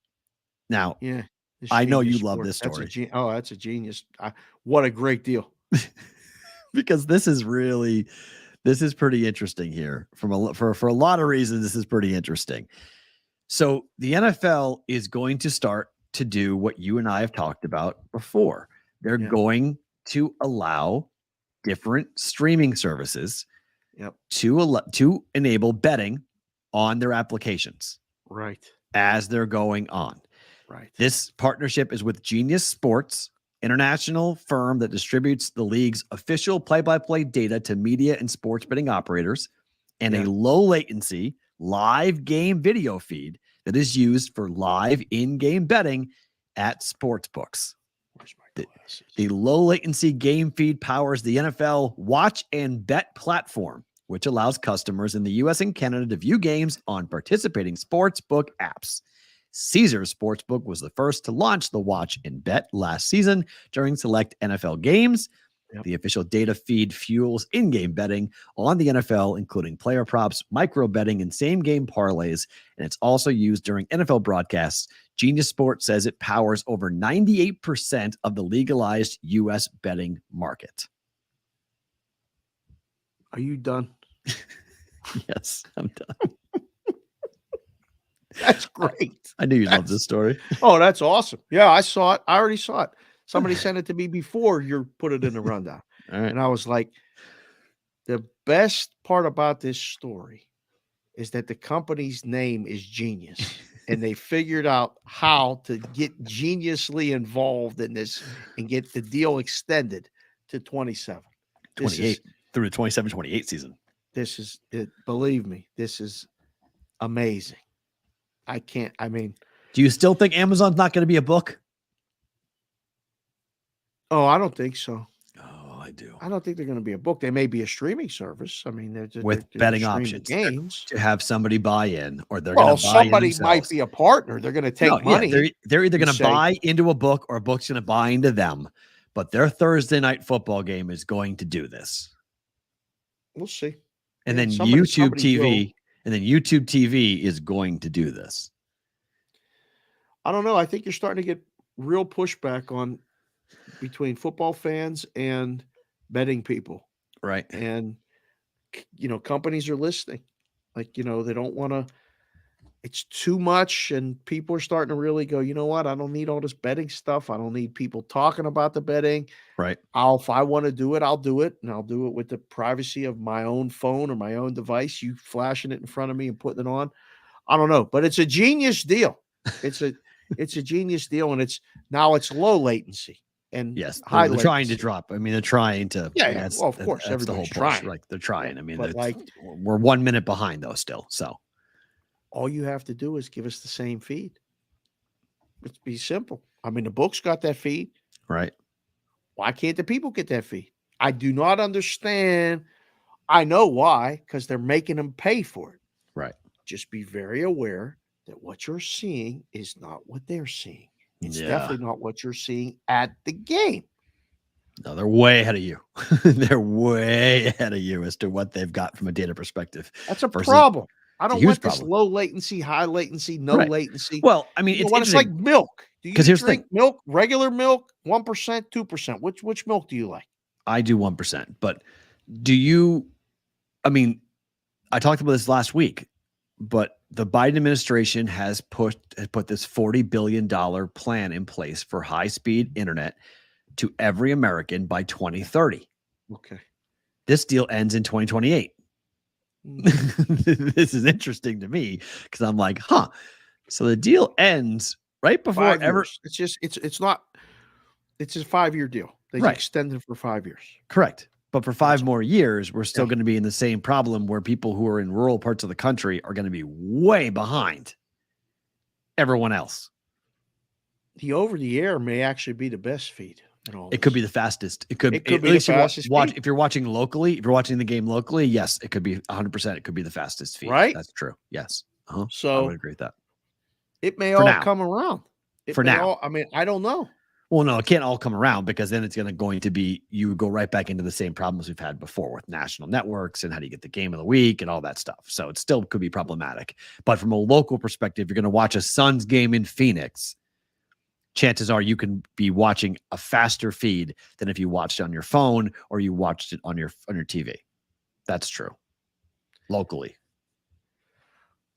Now, yeah, I know you love this story. That's a genius. What a great deal. Because this is pretty interesting here for a lot of reasons. This is pretty interesting. So the NFL is going to start to do what you and I have talked about before. They're going to allow different streaming services to enable betting on their applications. Right. As they're going on. Right. This partnership is with Genius Sports, international firm that distributes the league's official play-by-play data to media and sports betting operators, and a low latency live game video feed that is used for live in-game betting at sportsbooks. Where's my glasses? The low latency game feed powers the NFL Watch and Bet platform, which allows customers in the US and Canada to view games on participating sportsbook apps. Caesars Sportsbook was the first to launch the Watch and Bet last season during select NFL games. The official data feed fuels in-game betting on the NFL, including player props, micro betting, and same-game parlays, and it's also used during NFL broadcasts. Genius Sports says it powers over 98% of the legalized U.S. betting market. Are you done? Yes, I'm done. That's great. I knew you loved this story. Oh, that's awesome. Yeah, I saw it. I already saw it. Somebody sent it to me before you put it in the rundown. All right. And I was like, the best part about this story is that the company's name is Genius. And they figured out how to get geniusly involved in this and get the deal extended to 27. 28 through the 27-28 season. This is it. Believe me, this is amazing. Do you still think Amazon's not going to be a book? Oh, I don't think so. Oh, I do. I don't think they're going to be a book. They may be a streaming service. I mean, with betting options, games to have somebody buy in, or they're going to buy somebody in might be a partner. They're going to take money. Yeah, they're either going to buy into a book or a book's going to buy into them. But their Thursday night football game is going to do this. We'll see. And then YouTube TV, YouTube TV is going to do this. I don't know. I think you're starting to get real pushback between football fans and betting people. Right. And, companies are listening. Like, they don't want to, it's too much. And people are starting to really go, you know what? I don't need all this betting stuff. I don't need people talking about the betting. Right. If I want to do it, I'll do it. And I'll do it with the privacy of my own phone or my own device. You flashing it in front of me and putting it on. I don't know, but it's a genius deal. It's a genius deal. And it's low latency. And yes, they're trying to drop. I mean, they're trying to. Yeah. Well, of course, that's the whole everybody's trying. Like they're trying. I mean, but we're 1 minute behind though. Still, so all you have to do is give us the same feed. It's be simple. I mean, the book's got that feed, right? Why can't the people get that feed? I do not understand. I know why, because they're making them pay for it. Right. Just be very aware that what you're seeing is not what they're seeing. It's definitely not what you're seeing at the game. No, they're way ahead of you. They're way ahead of you as to what they've got from a data perspective. That's a problem. I don't huge want this problem. low latency, high latency, no Right. latency. Well, I mean, You know it's what? It's like interesting milk. Do you 'cause here's the drink thing. milk, regular milk, 1%, 2%? Which milk do you like? I do 1%, but do you? I mean, I talked about this last week, but the Biden administration has put this $40 billion plan in place for high-speed internet to every American by 2030. Okay. This deal ends in 2028. This is interesting to me because I'm like, huh. So the deal ends right before 5 ever. years. It's just it's not it's a 5-year deal. They Right. extended it for 5 years. Correct. But for 5 more years, we're still Yeah. going to be in the same problem where people who are in rural parts of the country are going to be way behind everyone else. The over the air may actually be the best feed. It could be the fastest. It could It could at be the least you fastest watch feed. if you're watching locally, if you're watching the game locally, yes, it could be 100%. It could be the fastest feed. Right? That's true. Yes. I So would agree with that. it may For all now. come around. It For may now. all- I mean, I don't know. Well, no, it can't all come around because then it's going to be you would go right back into the same problems we've had before with national networks and how do you get the game of the week and all that stuff. So it still could be problematic. But from a local perspective, you're going to watch a Suns game in Phoenix. Chances are you can be watching a faster feed than if you watched it on your phone or you watched it on your TV. That's true. Locally.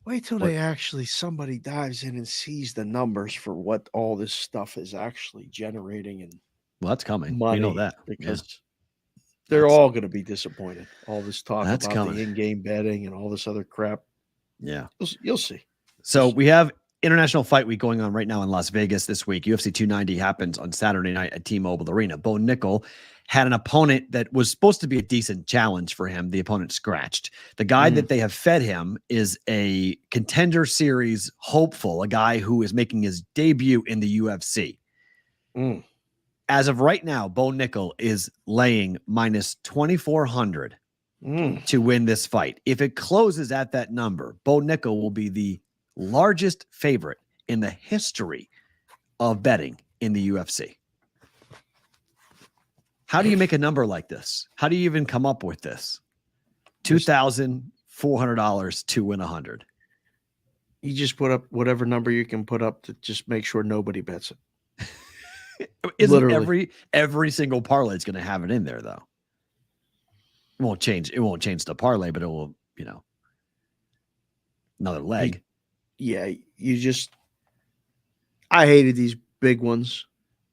Wait till What- they actually somebody dives in and sees the numbers for what all this stuff is actually generating and Well, that's coming. money. We know that. Because they're That's- all going to be disappointed. All this talk That's about coming. the in-game betting and all this other crap. Yeah. You'll see. So we have International Fight Week going on right now in Las Vegas this week. UFC 290 happens on Saturday night at T-Mobile Arena. Bo Nickel had an opponent that was supposed to be a decent challenge for him. The opponent scratched. The guy that they have fed him is a Contender Series hopeful, a guy who is making his debut in the UFC. Mm. As of right now, Bo Nickel is laying minus 2,400 to win this fight. If it closes at that number, Bo Nickel will be the largest favorite in the history of betting in the UFC. How do you make a number like this? How do you even come up with this? $2,400 to win 100. You just put up whatever number you can put up to just make sure nobody bets it. Isn't Literally. every single parlay is going to have it in there though? It won't change the parlay, but it will, another leg. Yeah, I hated these big ones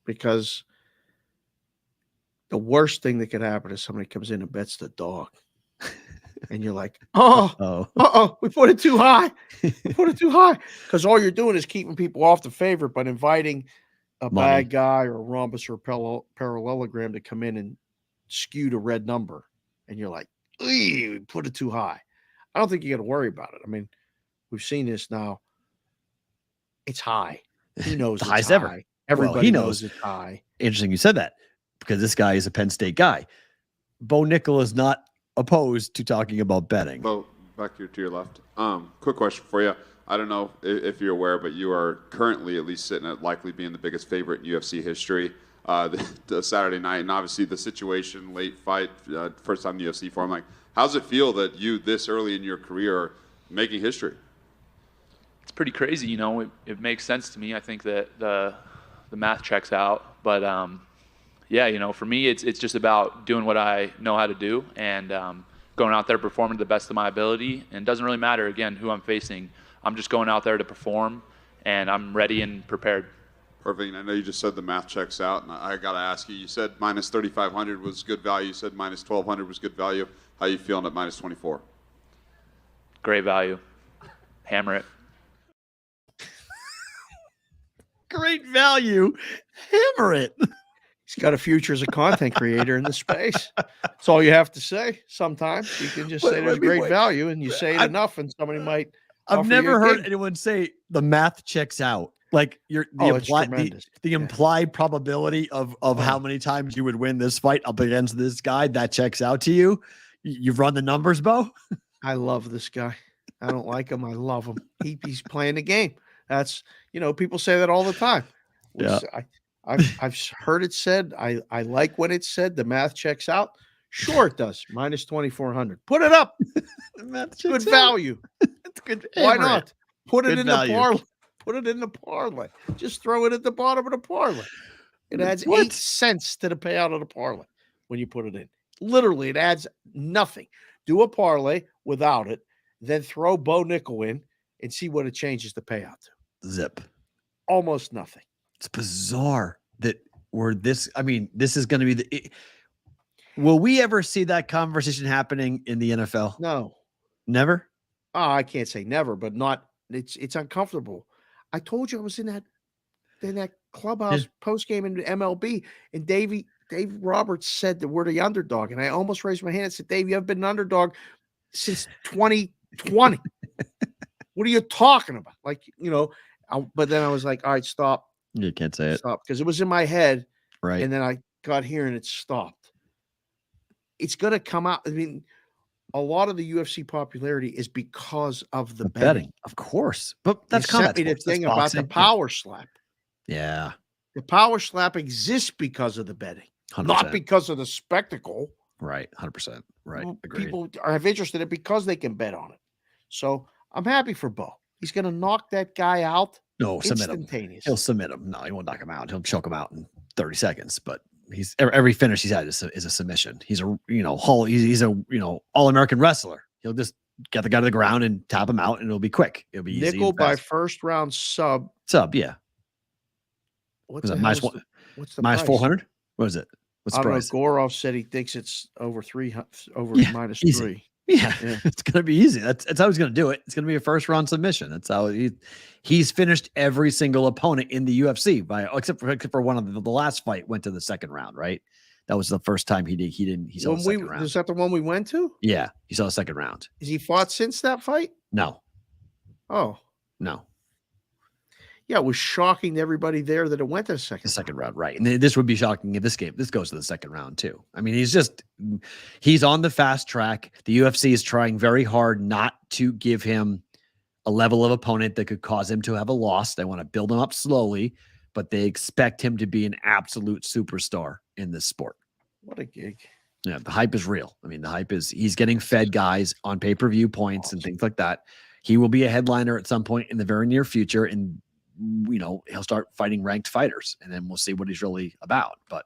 because the worst thing that could happen is somebody comes in and bets the dog. And you're like, we put it too high. We put it too high. Because all you're doing is keeping people off the favorite, but inviting a bad guy or a rhombus or parallelogram to come in and skew the red number. And you're like, we put it too high. I don't think you got to worry about it. I mean, we've seen this now. It's high. He knows The it's highest high. ever. Everybody he knows knows. it's high. Interesting you said that because this guy is a Penn State guy. Bo Nickel is not opposed to talking about betting. Bo, back here to your left. Quick question for you. I don't know if you're aware, but you are currently at least sitting at likely being the biggest favorite in UFC history. The Saturday night, and obviously the situation, late fight, first time in the UFC for him. Like, how's it feel that you this early in your career are making history? It's pretty crazy, it makes sense to me. I think that the math checks out, but for me, it's just about doing what I know how to do and going out there performing to the best of my ability. And it doesn't really matter, again, who I'm facing. I'm just going out there to perform, and I'm ready and prepared. Perfect. I know you just said the math checks out, and I got to ask you, you said minus 3,500 was good value. You said minus 1,200 was good value. How you feeling at minus 24? Great value. Hammer it. Great value. Hammer it. He's got a future as a content creator in the space. That's all you have to say. Sometimes you can just say there's great value, and you say it enough, and somebody might. I've never heard anyone say the math checks out. Like the implied probability of how many times you would win this fight up against this guy, that checks out to you. You've run the numbers, Bo? I love this guy. I don't like him. I love him. He's playing the game. That's, people say that all the time. Yeah. I've heard it said. I like when it's said. The math checks out. Sure, it does. Minus 2,400. Put it up. The math checks Good out. value. Good. Why not? Put it Good in value. the parlay. Put it in the parlay. Just throw it at the bottom of the parlay. It adds What? 8 cents to the payout of the parlay when you put it in. Literally, it adds nothing. Do a parlay without it, then throw Bo Nickel in and see what it changes the payout to. Zip. Almost nothing. It's bizarre that we're this. I mean, this is going to be will we ever see that conversation happening in the NFL? No. Never. Oh, I can't say never, but not. It's uncomfortable. I told you I was in that clubhouse post game in MLB, and Dave Roberts said that we're the underdog, and I almost raised my hand and said, "Dave, you have been an underdog since 2020. What are you talking about?" Like, but then I was like, "All right, stop." You can't say it. Stop, because it was in my head, Right. and then I got here and it stopped. It's going to come out. I mean, a lot of the UFC popularity is because of the betting. Of course. But that's you sent me the sports. That's thing about the boxing. power slap. Yeah. The power slap exists because of the betting, 100%. not because of the spectacle. Right. 100%. Right. Agreed. People have interest in it because they can bet on it. So I'm happy for Bo. He's going to knock that guy out. No, submit him. Instantaneous. He'll submit him. No, he won't knock him out. He'll choke him out in 30 seconds. But he's every finish he's had is a submission. He's a he's a all-American wrestler. He'll just get the guy to the ground and tap him out, and it'll be quick. It'll be easy. Nickel by first round sub. Yeah. What's the minus price? 400? What is it? What's the I don't know. price? Gorov said he thinks it's over minus easy. 3. Yeah, it's gonna be easy. That's how he's gonna do it. It's gonna be a first round submission. That's how he's finished every single opponent in the UFC except for one of the last fight went to the second round. Right, that was the first time he saw the second round. Is that the one we went to? Yeah, he saw the second round. Has he fought since that fight? No. Oh no. Yeah, it was shocking to everybody there that it went to the second round, right? And this would be shocking if this goes to the second round too. I mean, he's on the fast track. The UFC is trying very hard not to give him a level of opponent that could cause him to have a loss. They want to build him up slowly, but they expect him to be an absolute superstar in this sport. What a gig. Yeah, the hype is real. I mean, the hype is he's getting fed guys on pay-per-view points and things like that. He will be a headliner at some point in the very near future, and he'll start fighting ranked fighters, and then we'll see what he's really about. But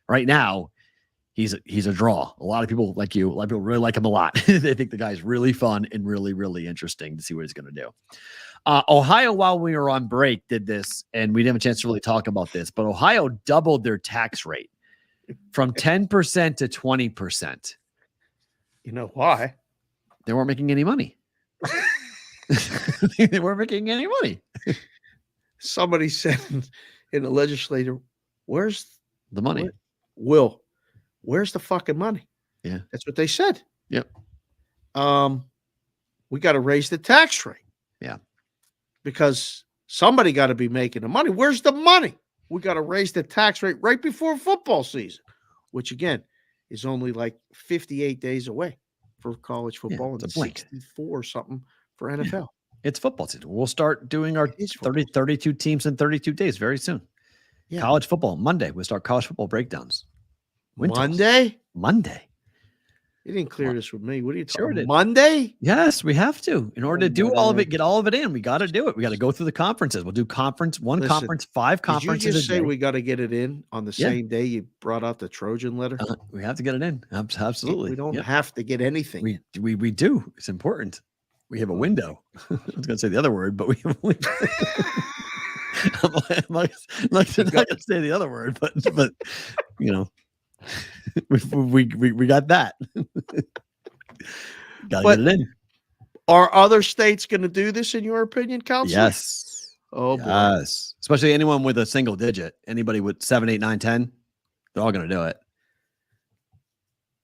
right now, he's a draw. A lot of people like you. A lot of people really like him a lot. They think the guy's really fun and really, really interesting to see what he's going to do. Ohio, while we were on break, did this, and we didn't have a chance to really talk about this, but Ohio doubled their tax rate from 10% to 20%. You know why? They weren't making any money. They weren't making any money. Somebody said in the legislature, "Where's the money?" Where's the fucking money? Yeah, that's what they said. Yep. We got to raise the tax rate. Yeah, because somebody got to be making the money. Where's the money? We got to raise the tax rate right before football season, which again is only like 58 days away for college football and 64 or something for NFL. Yeah. It's football season. We'll start doing our 32 teams in 32 days very soon. Yeah. College football, Monday. We'll start college football breakdowns. Monday? You didn't clear this with me. What are you talking about? Monday? Yes, we have to. In order to do all of it, get all of it in, we got to do it. We got to go through the conferences. We'll do conference, 5 conferences. Did you just say we got to get it in on the same day you brought out the Trojan letter? We have to get it in. Absolutely. We don't have to get anything. We do. It's important. We have a window. I was going to say the other word, but we have a window. I'm not going to say the other word, but we got that. Got to get it in. Are other states going to do this, in your opinion, Counselor? Yes. Oh, boy. Yes. Especially anyone with a single digit. Anybody with 7, 8, 9, 10, they're all going to do it.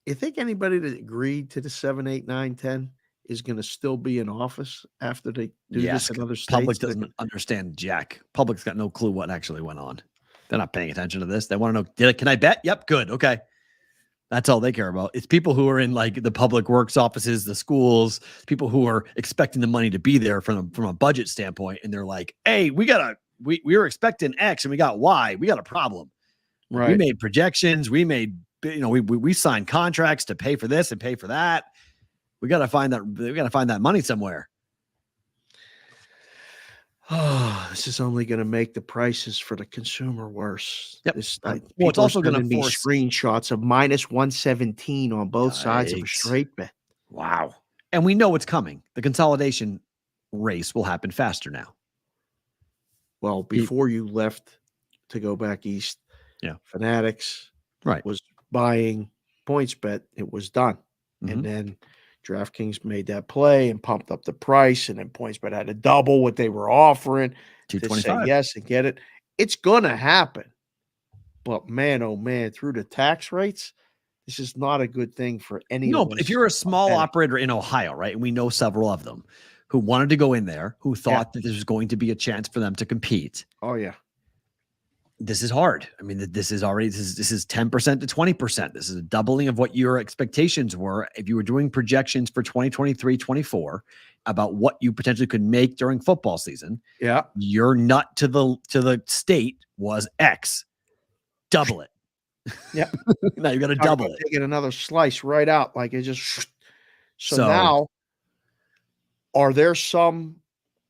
You think anybody that agreed to the 7, 8, 9, 10 is going to still be in office after they do this in other states? Public doesn't understand jack. Public's got no clue what actually went on. They're not paying attention to this. They want to know, can I bet? Yep, good. Okay. That's all they care about. It's people who are in like the public works offices, the schools, people who are expecting the money to be there from a budget standpoint. And they're like, hey, we were expecting X and we got Y. We got a problem. Right. We made projections. We made, we signed contracts to pay for this and pay for that. We got to find that money somewhere. Oh, this is only going to make the prices for the consumer worse. Yep. This, Well, it's people also are going to sending me force. screenshots of minus 117 on both sides of a Yikes. straight bet. Wow. And we know it's coming. The consolidation race will happen faster now. Well, before you left to go back east, Fanatics was buying PointsBet. It was done. And then DraftKings made that play and pumped up the price, and then PointsBet had to double what they were offering to say yes and get it. It's going to happen. But man, oh man, through the tax rates, this is not a good thing for any of us. No, but if you're a small operator in Ohio, right, and we know several of them who wanted to go in there, who thought that this was going to be a chance for them to compete. Oh, yeah. This is hard. I mean, this is 10% to 20%. This is a doubling of what your expectations were. If you were doing projections for 2023, 24 about what you potentially could make during football season, your nut to the state was X. Double it. Yeah. Now you got to double it. Taking another slice right out. Like it just. So now, are there some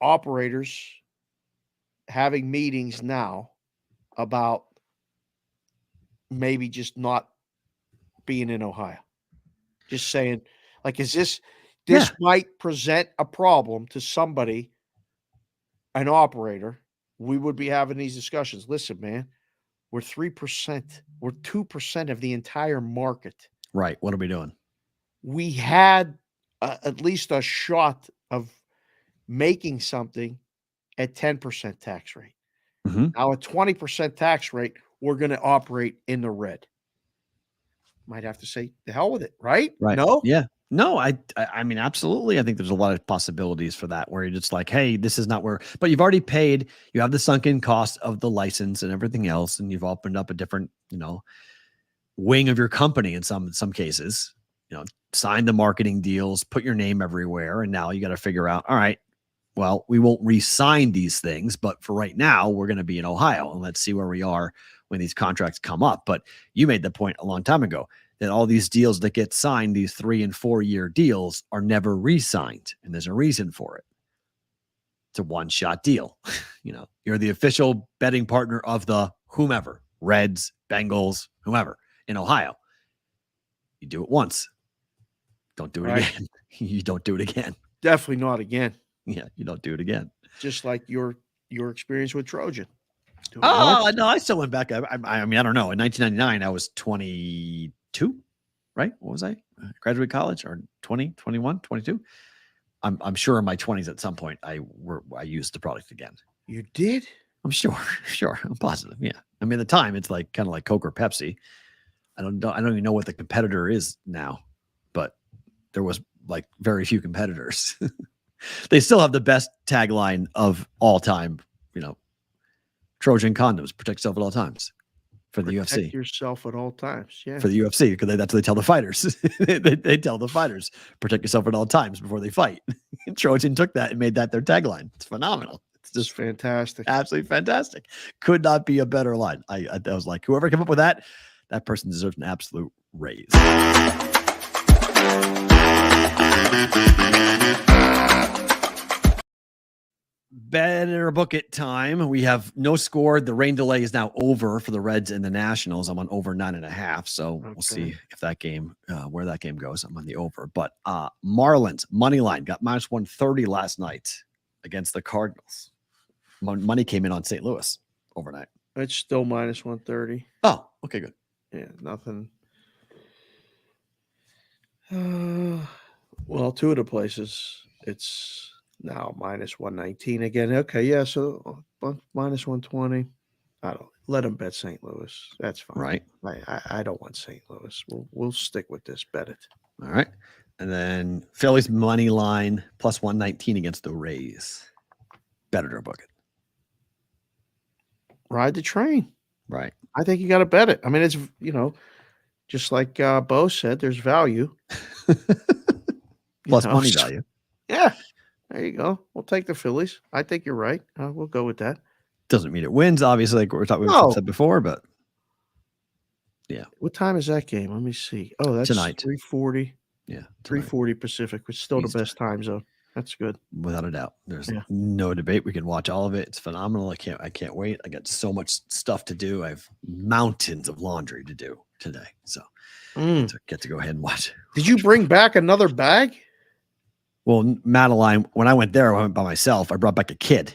operators having meetings now about maybe just not being in Ohio? Just saying, like, is this might present a problem to somebody, an operator. We would be having these discussions. Listen, man, we're 3%. We're 2% of the entire market. Right. What are we doing? We had at least a shot of making something at 10% tax rate. Now, at 20% tax rate, we're going to operate in the red. Might have to say the hell with it, right? Right. No? Yeah. No, I mean, absolutely. I think there's a lot of possibilities for that where you're just like, hey, this is not where, but you've already paid, you have the sunken cost of the license and everything else. And you've opened up a different, wing of your company in some cases, sign the marketing deals, put your name everywhere. And now you got to figure out, all right, well, we won't re-sign these things, but for right now, we're going to be in Ohio and let's see where we are when these contracts come up. But you made the point a long time ago that all these deals that get signed, these 3 and 4 year deals, are never re-signed. And there's a reason for it. It's a one-shot deal. You're the official betting partner of the whomever, Reds, Bengals, whomever in Ohio. You do it once. Don't do it again. You don't do it again. Definitely not again. Yeah, you don't do it again. Just like your experience with Trojan. Oh, no, I still went back. I mean, I don't know. In 1999, I was 22, right? What was I? Graduate college or 20, 21, 22? I'm sure in my 20s at some point I used the product again. You did? I'm sure. I'm positive. Yeah. I mean, at the time, it's like kind of like Coke or Pepsi. I don't even know what the competitor is now, but there was like very few competitors. They still have the best tagline of all time, Trojan condoms, protect yourself at all times for the UFC. Protect yourself at all times. Yeah. For the UFC, because that's what they tell the fighters. they tell the fighters, protect yourself at all times before they fight. Trojan took that and made that their tagline. It's phenomenal. It's just fantastic. Absolutely fantastic. Could not be a better line. I was like, whoever came up with that person deserves an absolute raise. Better book it time. We have no score. The rain delay is now over for the Reds and the Nationals. I'm on over 9.5. So we'll see if that game, where that game goes. I'm on the over. But Marlins money line got minus 130 last night against the Cardinals. Money came in on St. Louis overnight. It's still minus 130. Oh, okay, good. Yeah, nothing. Well, two of the places it's now minus 119 again. Okay, yeah, so minus 120. I don't let them bet St. Louis. That's fine. Right. I don't want St. Louis. We'll stick with this. Bet it. All right. And then Phillies money line plus 119 against the Rays. Better to book it. Ride the train. Right. I think you got to bet it. I mean, it's, just like Bo said, there's value. Plus money value. Yeah. There you go. We'll take the Phillies. I think you're right. We'll go with that. Doesn't mean it wins, obviously, like we've said before, but yeah. What time is that game? Let me see. Oh, that's tonight. 3:40. Yeah. 3:40 Pacific, which is still the best time zone. That's good. Without a doubt. There's no debate. We can watch all of it. It's phenomenal. I can't wait. I got so much stuff to do. I have mountains of laundry to do today. So get to go ahead and watch. Did you bring back another bag? Well, Madeline, when I went there, I went by myself. I brought back a kid.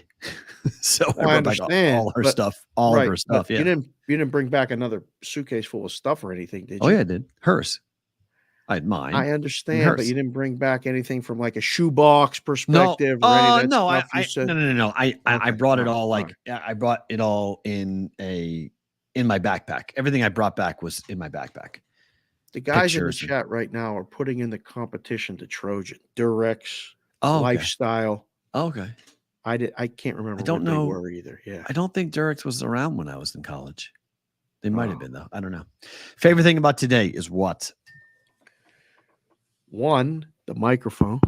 So I brought back all her stuff, all of her stuff. Yeah. You didn't bring back another suitcase full of stuff or anything, did you? Oh, yeah, I did. Hers. I had mine. I understand, but you didn't bring back anything from like a shoebox perspective. No, or any of that no, stuff no. I brought it all I brought it all in my backpack. Everything I brought back was in my backpack. The guys in the chat right now are putting in the competition to Trojan, Durex, Lifestyle. Oh, okay. I can't remember. I don't know. They were either. Yeah. I don't think Durex was around when I was in college. They might have been though. I don't know. Favorite thing about today is what? One, the microphone.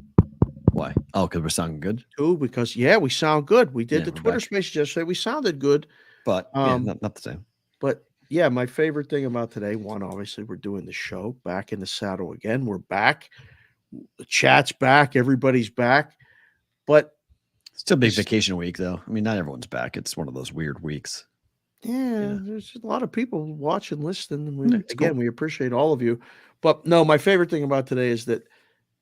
Why? Oh, because we're sounding good. Two, because we sound good. We did the Twitter Spaces yesterday. We sounded good, but not the same. But yeah, my favorite thing about today, one, obviously, we're doing the show back in the saddle again. We're back. The chat's back. Everybody's back. But still big vacation week, though. I mean, not everyone's back. It's one of those weird weeks. Yeah, there's a lot of people watching, listening. And we appreciate all of you. But no, my favorite thing about today is that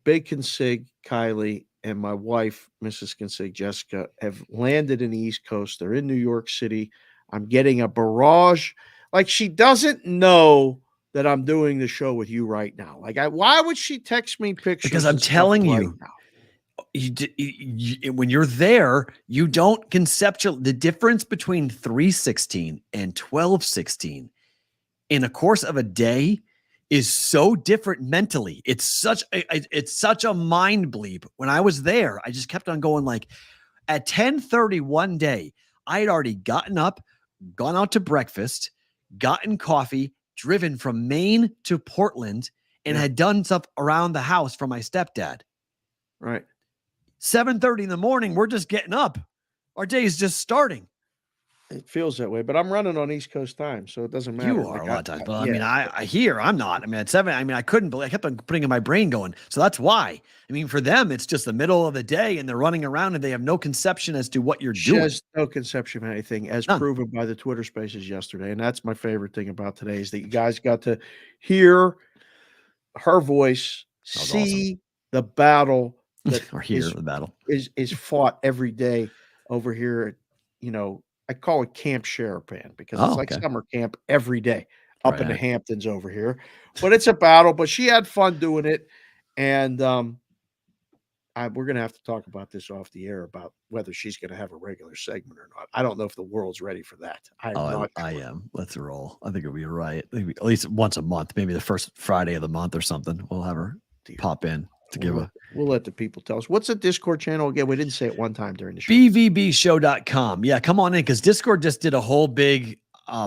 Big Consig, Kylie, and my wife, Mrs. Consig, Jessica, have landed in the East Coast. They're in New York City. I'm getting a barrage. Like, she doesn't know that I'm doing the show with you right now. Like, why would she text me pictures? Because I'm telling you, when you're there, you don't conceptualize the difference between 316 and 1216 in a course of a day is so different mentally. It's such a mind bleep. When I was there, I just kept on going. Like at 10:30 one day, I had already gotten up, gone out to breakfast, gotten coffee, driven from Maine to Portland, and had done stuff around the house for my stepdad. Right. 7:30 in the morning, we're just getting up. Our day is just starting. It feels that way, but I'm running on East Coast time, so it doesn't matter. You are a lot of times, but I mean, I hear I'm not. I mean, at 7, I mean, I couldn't believe. I kept on putting in my brain going. So that's why. I mean, for them, it's just the middle of the day, and they're running around, and they have no conception as to what you're doing. Has no conception of anything, as proven by the Twitter Spaces yesterday. And that's my favorite thing about today is that you guys got to hear her voice, see the battle that or hear the battle is fought every day over here. I call it Camp Sharapan because it's like summer camp every day up in the Hamptons over here. But it's a battle. But she had fun doing it. And we're going to have to talk about this off the air about whether she's going to have a regular segment or not. I don't know if the world's ready for that. I am. Let's roll. I think it'll be right. At least once a month, maybe the first Friday of the month or something. We'll have her pop in to give a. We'll let the people tell us. What's the Discord channel again? We didn't say it one time during the show. BVBshow.com. Yeah, come on in because Discord just did a whole big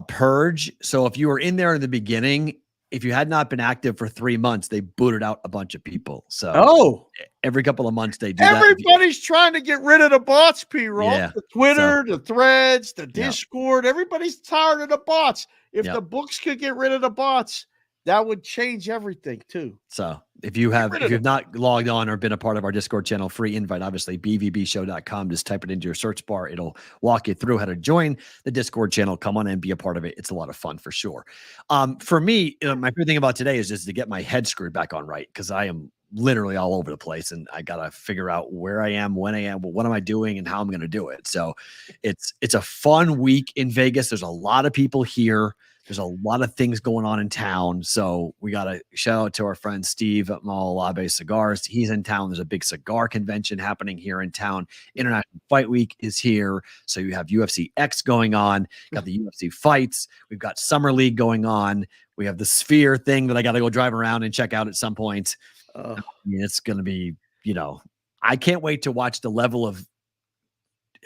purge. So if you were in there in the beginning, if you had not been active for 3 months, they booted out a bunch of people. So every couple of months they do Everybody's trying to get rid of the bots, Perrault. Yeah. The Twitter, the threads, the Discord. Everybody's tired of the bots. If the books could get rid of the bots, that would change everything too. So if you've not logged on or been a part of our Discord channel, free invite, obviously bvbshow.com, just type it into your search bar. It'll walk you through how to join the Discord channel. Come on and be a part of it. It's a lot of fun for sure. For me, my favorite thing about today is just to get my head screwed back on right. Cause I am literally all over the place and I got to figure out where I am, when I am, what am I doing and how I'm going to do it. So it's a fun week in Vegas. There's a lot of people here. There's a lot of things going on in town. So we got to shout out to our friend Steve at Malalabe Cigars. He's in town. There's a big cigar convention happening here in town. International Fight Week is here. So you have UFC X going on. Got the UFC fights. We've got Summer League going on. We have the Sphere thing that I got to go drive around and check out at some point. I mean, it's going to be, I can't wait to watch the level of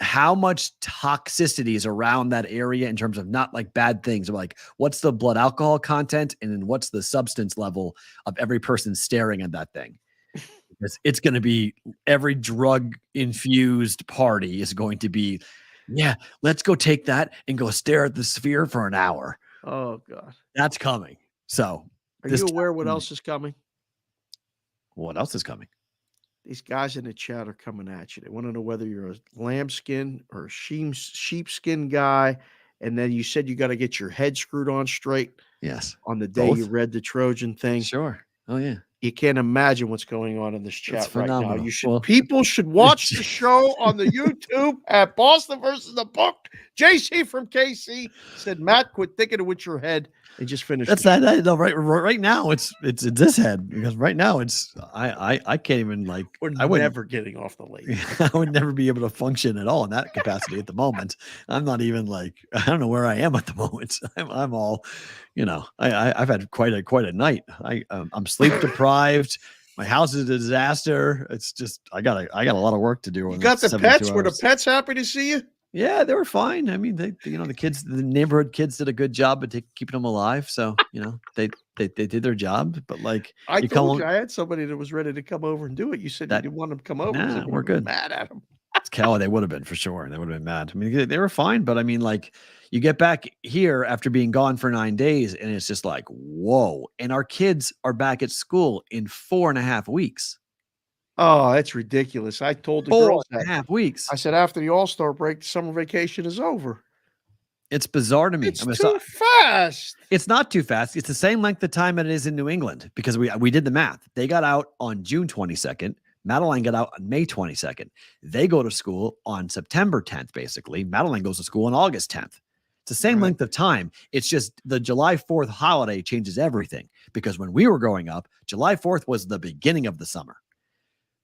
how much toxicity is around that area in terms of not like bad things, but like what's the blood alcohol content and then what's the substance level of every person staring at that thing. It's going to be every drug infused party is going to be, let's go take that and go stare at the Sphere for an hour. Oh God. That's coming. So are you aware what else is coming? What else is coming? These guys in the chat are coming at you. They want to know whether you're a lambskin or a sheepskin guy. And then you said you got to get your head screwed on straight Yes. on the day Both? you read the Trojan thing. Sure. Oh, yeah. You can't imagine what's going on in this chat It's right now. phenomenal. You should Well- people should watch the show on the YouTube at Boston versus the Book. JC from KC said, Matt, quit thinking with your head and just finish. That's the that. No, right now it's this head, because right now it's I can't even like We're I would never getting off the lake. I would never be able to function at all in that capacity at the moment. I'm not even like, I don't know where I am at the moment. I'm all, I've had quite a night. I'm sleep deprived. My house is a disaster. It's just I got a lot of work to do. You got the pets? Were the pets happy to see you? Yeah, they were fine. I mean, the neighborhood kids did a good job at keeping them alive. So, they did their job. But like, I told you I had somebody that was ready to come over and do it. You said you didn't want them to come over. Nah, we're good. Mad at them. They would have been for sure. They would have been mad. I mean, they were fine, but I mean, like, you get back here after being gone for 9 days, and it's just like, whoa. And our kids are back at school in 4.5 weeks. Oh, that's ridiculous. I told the girls that. 4.5 weeks. I said, after the All-Star break, the summer vacation is over. It's bizarre to me. It's too fast. It's not too fast. It's the same length of time that it is in New England, because we did the math. They got out on June 22nd. Madeline got out on May 22nd. They go to school on September 10th, basically. Madeline goes to school on August 10th. It's the same length of time. It's just the July 4th holiday changes everything, because when we were growing up, July 4th was the beginning of the summer.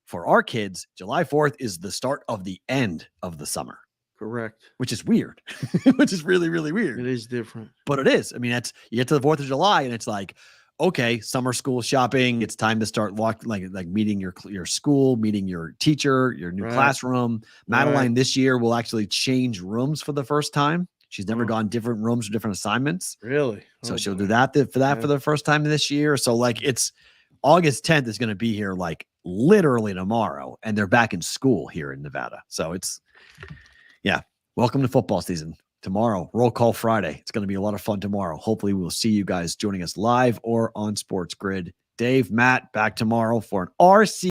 For our kids, July 4th is the start of the end of the summer. Correct. Which is weird, which is really, really weird. It is different. But it is. I mean, you get to the 4th of July and it's like, okay, summer school shopping. It's time to start like meeting your school, meeting your teacher, your new classroom. Madeline this year will actually change rooms for the first time. She's never gone different rooms or different assignments. Really? So she'll do that for the first time this year. So like, it's August 10th is going to be here like literally tomorrow, and they're back in school here in Nevada. So welcome to football season. Tomorrow, Roll Call Friday. It's going to be a lot of fun tomorrow. Hopefully we'll see you guys joining us live or on Sports Grid. Dave, Matt, back tomorrow for an RC